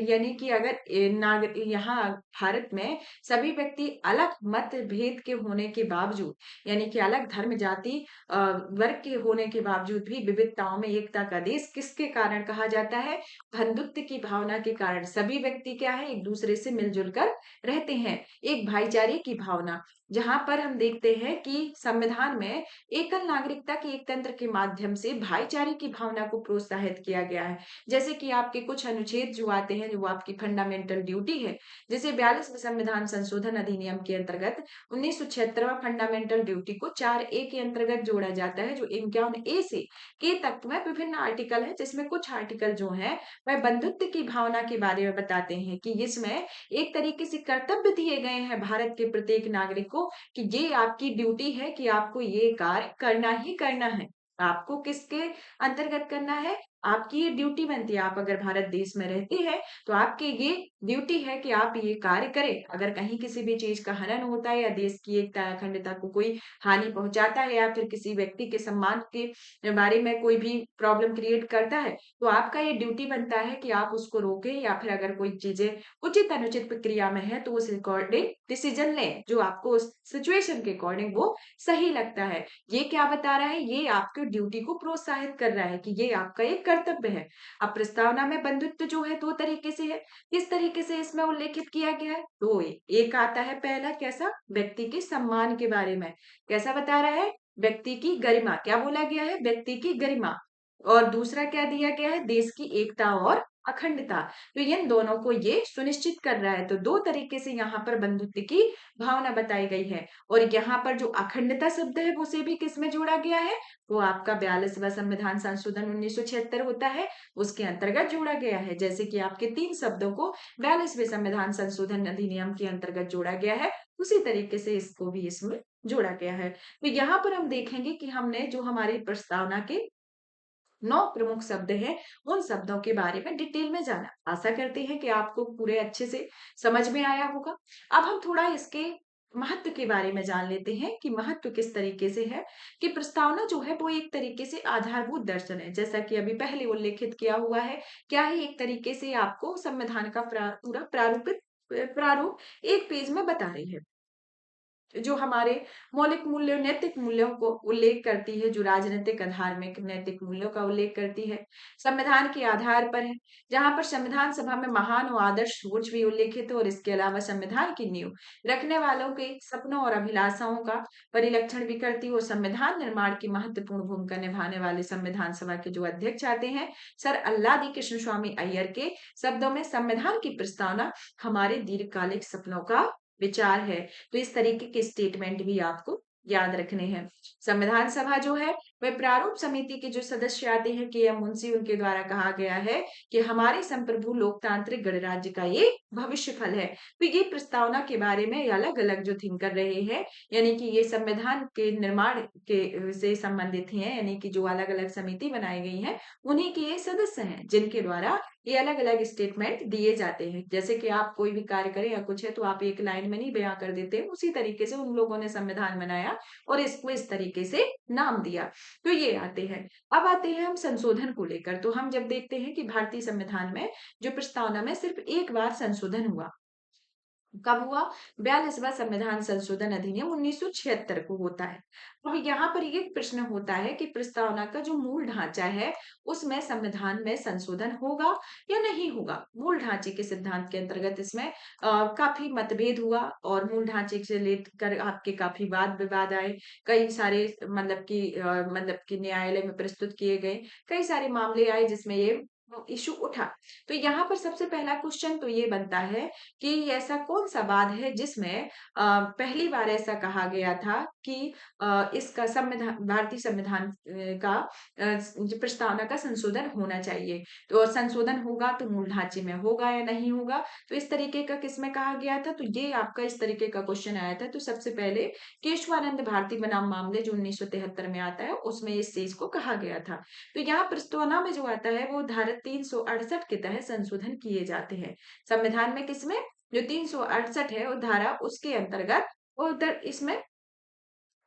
यानी कि अगर यहाँ भारत में सभी व्यक्ति अलग मतभेद के होने के बावजूद, यानी कि अलग धर्म जाति वर्ग के होने के बावजूद भी विविधताओं में एकता का देश किसके कारण कहा जाता है, बंधुत्व की भावना के कारण। सभी व्यक्ति क्या है, एक दूसरे से मिलजुल कर रहते हैं, एक भाईचारे की भावना। जहां पर हम देखते हैं कि संविधान में एकल नागरिकता के एक तंत्र के माध्यम से भाईचारे की भावना को प्रोत्साहित किया गया है। जैसे कि आपके कुछ अनुच्छेद जो आते हैं, जो आपकी फंडामेंटल ड्यूटी है, जैसे 42वें संविधान संशोधन अधिनियम के अंतर्गत 1976वां फंडामेंटल ड्यूटी को 4A के अंतर्गत जोड़ा जाता है, जो 51A से के तक में विभिन्न आर्टिकल है, जिसमें कुछ आर्टिकल जो है वह बंधुत्व की भावना के बारे में बताते हैं कि इसमें एक तरीके से कर्तव्य दिए गए हैं भारत के प्रत्येक नागरिक को कि ये आपकी ड्यूटी है कि आपको ये कार्य करना ही करना है। आपको किसके अंतर्गत करना है, आपकी ये ड्यूटी बनती है। आप अगर भारत देश में रहते हैं तो आपकी ये ड्यूटी है कि आप ये कार्य करें। अगर कहीं किसी भी चीज का हनन होता है या देश की एकता अखंडता को कोई हानि पहुंचाता है या फिर किसी व्यक्ति के सम्मान के बारे में कोई भी प्रॉब्लम क्रिएट करता है, तो आपका ये ड्यूटी बनता है कि आप उसको रोकें, या फिर अगर कोई चीजें उचित अनुचित प्रक्रिया में है तो उस अकॉर्डिंग डिसीजन लें जो आपको उस सिचुएशन के अकॉर्डिंग वो सही लगता है। ये क्या बता रहा है, ये आपकी ड्यूटी को प्रोत्साहित कर रहा है कि ये आपका एक कर्तव्य है। अब प्रस्तावना में बंधुत्व जो है दो तरीके से है। किस तरीके से इसमें उल्लेखित किया गया है, तो एक आता है पहला कैसा, व्यक्ति के सम्मान के बारे में। कैसा बता रहा है, व्यक्ति की गरिमा, क्या बोला गया है, व्यक्ति की गरिमा। और दूसरा क्या दिया गया है, देश की एकता और अखंडता। तो इन दोनों को ये सुनिश्चित कर रहा है। तो दो तरीके से यहाँ पर बंधुत्व की भावना बताई गई है। और यहाँ पर जो अखंडता शब्द है उसे भी किस में जोड़ा गया है, वो आपका 42वां संविधान संशोधन 1976 होता है, उसके अंतर्गत जोड़ा गया है। जैसे कि आपके तीन शब्दों को 42वें संविधान संशोधन अधिनियम के अंतर्गत जोड़ा गया है, उसी तरीके से इसको भी इसमें जोड़ा गया है। तो यहाँ पर हम देखेंगे कि हमने जो हमारी प्रस्तावना के 9 प्रमुख शब्द हैं, उन शब्दों के बारे में डिटेल में जाना। आशा करते हैं कि आपको पूरे अच्छे से समझ में आया होगा। अब हम थोड़ा इसके महत्व के बारे में जान लेते हैं कि महत्व किस तरीके से है। कि प्रस्तावना जो है वो एक तरीके से आधारभूत दर्शन है, जैसा कि अभी पहले उल्लेखित किया हुआ है। क्या है, एक तरीके से आपको संविधान का पूरा प्रारूप एक पेज में बता रही है, जो हमारे मौलिक मूल्यों नैतिक मूल्यों को उल्लेख करती है, जो राजनीतिक धार्मिक नैतिक मूल्यों का उल्लेख करती है, संविधान के आधार पर है। जहां पर संविधान सभा में महान और आदर्श सोच भी उल्लेखित है, और इसके अलावा संविधान की नींव रखने वालों के सपनों और अभिलाषाओं का परिलक्षण भी करती है। और संविधान निर्माण की महत्वपूर्ण भूमिका निभाने वाले संविधान सभा के जो अध्यक्ष आते हैं, सर अल्लादी कृष्ण स्वामी अय्यर के शब्दों में संविधान की प्रस्तावना हमारे दीर्घकालिक सपनों का विचार है। तो इस तरीके के स्टेटमेंट भी आपको याद रखने हैं। संविधान सभा जो है वह प्रारूप समिति के जो सदस्य आते हैं के एम मुंशी, उनके द्वारा कहा गया है कि हमारे संप्रभु लोकतांत्रिक गणराज्य का ये भविष्य फल है। तो ये प्रस्तावना के बारे में अलग अलग जो थिंक कर रहे हैं, यानी कि ये संविधान के निर्माण के से संबंधित हैं, यानी कि जो अलग अलग समिति बनाई गई है उन्हीं के ये सदस्य हैं जिनके द्वारा ये अलग अलग स्टेटमेंट दिए जाते हैं। जैसे कि आप कोई भी कार्य करें या कुछ है तो आप एक लाइन में नहीं बयां कर देते, उसी तरीके से उन लोगों ने संविधान बनाया और इसको इस तरीके से नाम दिया। तो ये आते हैं। अब आते हैं हम संशोधन को लेकर। तो हम जब देखते हैं कि भारतीय संविधान में जो प्रस्तावना में सिर्फ एक बार संशोधन हुआ, कब हुआ? 42वां संविधान संशोधन अधिनियम 1976 को होता है। अब यहाँ पर ये प्रश्न होता है कि प्रस्तावना का जो मूल ढांचा है उसमें संविधान में संशोधन होगा या नहीं होगा। मूल ढांचे के सिद्धांत के अंतर्गत इसमें काफी मतभेद हुआ और मूल ढांचे से लेकर आपके काफी वाद विवाद आए। कई सारे मतलब कि न्यायालय में प्रस्तुत किए गए कई सारे मामले आए जिसमें ये इशू उठा। तो यहाँ पर सबसे पहला क्वेश्चन तो ये बनता है कि ऐसा कौन-सा वाद है जिसमें पहली बार ऐसा कहा गया था कि इसका भारतीय संविधान का जो प्रस्तावना का संशोधन होना चाहिए। तो संशोधन होगा तो मूल ढांचे में होगा या नहीं होगा? तो इस तरीके का किसमें कहा गया था? तो ये आपका इस तरीके का क्वेश्चन आया था। तो सबसे पहले केशवानंद भारती बनाम मामले जो 1973 में आता है, उसमें इस चीज को कहा गया था। तो यहाँ प्रस्तावना में जो आता है वो धारा 368 के तहत संशोधन किए जाते हैं। संविधान में किसमें? जो 368 है वो धारा उसके अंतर्गत उधर इसमें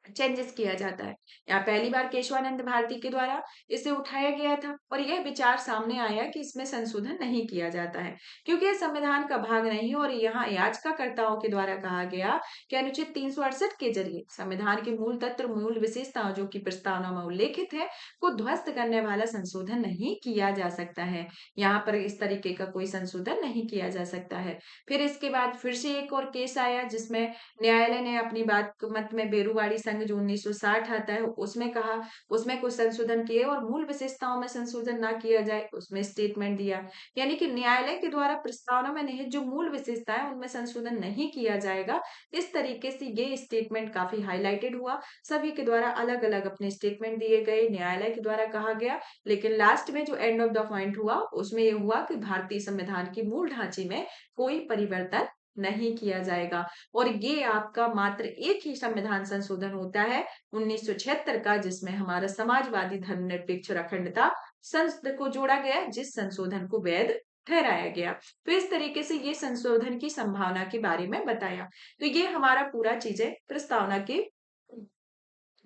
चेंजेस किया जाता है। यहाँ पहली बार केशवानंद भारती के द्वारा इसे उठाया गया था और यह विचार सामने आया कि इसमें संशोधन नहीं किया जाता है क्योंकि यह संविधान का भाग नहीं है और यहाँ याचिकाकर्ताओं के द्वारा कहा गया कि अनुच्छेद 368 के जरिए संविधान के मूल तत्व मूल विशेषताओं जो कि प्रस्तावना में उल्लेखित है को ध्वस्त करने वाला संशोधन नहीं किया जा सकता है। यहाँ पर इस तरीके का कोई संशोधन नहीं किया जा सकता है। फिर इसके बाद फिर से एक और केस आया जिसमें न्यायालय ने अपनी बात को मत में बेरूवाड़ी संघ जो 1960 आता है उसमें कहा, उसमें कुछ संशोधन किए और मूल विशेषताओं में संशोधन ना किया जाए उसमें स्टेटमेंट दिया। यानी कि न्यायालय के द्वारा प्रस्तावना में निहित जो मूल विशेषताएं उनमें संशोधन नहीं किया जाएगा। इस तरीके से ये स्टेटमेंट काफी हाईलाइटेड हुआ। सभी के द्वारा अलग अलग अपने स्टेटमेंट दिए गए, न्यायालय के द्वारा कहा गया, लेकिन लास्ट में जो एंड ऑफ द पॉइंट हुआ उसमें ये हुआ कि भारतीय संविधान की मूल ढांचे में कोई परिवर्तन नहीं किया जाएगा। और ये आपका मात्र एक ही संविधान संशोधन होता है 1976 का जिसमें हमारा समाजवादी धर्मनिरपेक्ष और अखंडता संस्थ को जोड़ा गया, जिस संशोधन को वैध ठहराया गया। तो इस तरीके से ये संशोधन की संभावना के बारे में बताया। तो ये हमारा पूरा चीजें प्रस्तावना के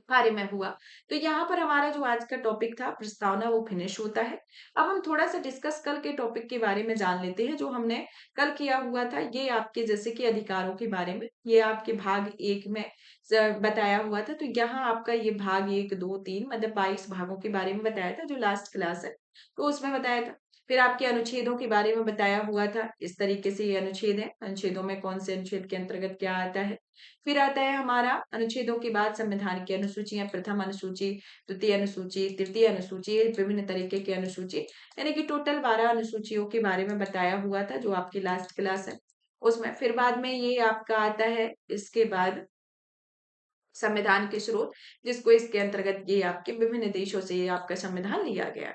बारे में हुआ। तो यहाँ पर हमारा जो आज का टॉपिक था प्रस्तावना वो फिनिश होता है। अब हम थोड़ा सा डिस्कस कल के टॉपिक के बारे में जान लेते हैं जो हमने कल किया हुआ था। ये आपके जैसे कि अधिकारों के बारे में, ये आपके भाग एक में बताया हुआ था। तो यहाँ आपका ये भाग एक दो तीन मतलब 22 भागों के बारे में बताया था जो लास्ट क्लास है तो उसमें बताया था। फिर आपके अनुच्छेदों के बारे में बताया हुआ था। इस तरीके से ये अनुच्छेद है, अनुच्छेदों में कौन से अनुच्छेद के अंतर्गत क्या आता है। फिर आता है हमारा अनुच्छेदों के बाद संविधान की अनुसूचियां, प्रथम अनुसूची, द्वितीय अनुसूची, तृतीय अनुसूची, विभिन्न तरीके की अनुसूची, यानी कि टोटल 12 अनुसूचियों के बारे में बताया हुआ था जो आपकी लास्ट क्लास है उसमें। फिर बाद में ये आपका आता है इसके बाद संविधान के स्रोत, जिसको इसके अंतर्गत ये आपके विभिन्न देशों से ये आपका संविधान लिया गया।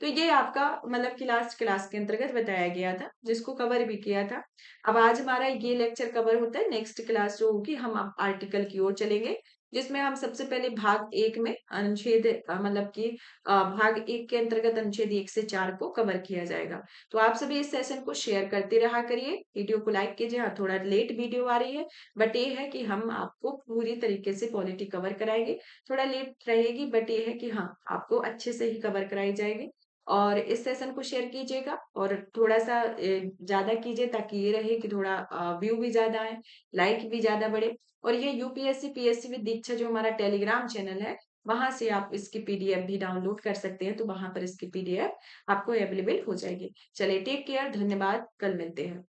तो ये आपका मतलब कि लास्ट क्लास के अंतर्गत बताया गया था जिसको कवर भी किया था। अब आज हमारा ये लेक्चर कवर होता है। नेक्स्ट क्लास जो होगी हम अब आर्टिकल की ओर चलेंगे जिसमें हम सबसे पहले भाग एक में अनुच्छेद मतलब कि भाग एक के अंतर्गत अनुच्छेद 1 से 4 को कवर किया जाएगा। तो आप सभी इस सेशन को शेयर करते रहा करिए, वीडियो को लाइक कीजिए। हाँ, थोड़ा लेट वीडियो आ रही है बट ये है कि हम आपको पूरी तरीके से पॉलिटी कवर कराएंगे। थोड़ा लेट रहेगी बट ये है कि हाँ आपको अच्छे से ही कवर कराई जाएगी। और इस सेशन को शेयर कीजिएगा और थोड़ा सा ज्यादा कीजिए ताकि ये रहे कि थोड़ा व्यू भी ज्यादा आए, लाइक भी ज्यादा बढ़े। और ये यूपीएससी पीएससी विद दीक्षा जो हमारा टेलीग्राम चैनल है वहां से आप इसकी पीडीएफ भी डाउनलोड कर सकते हैं। तो वहां पर इसकी पीडीएफ आपको अवेलेबल हो जाएगी। चलिए टेक केयर, धन्यवाद, कल मिलते हैं।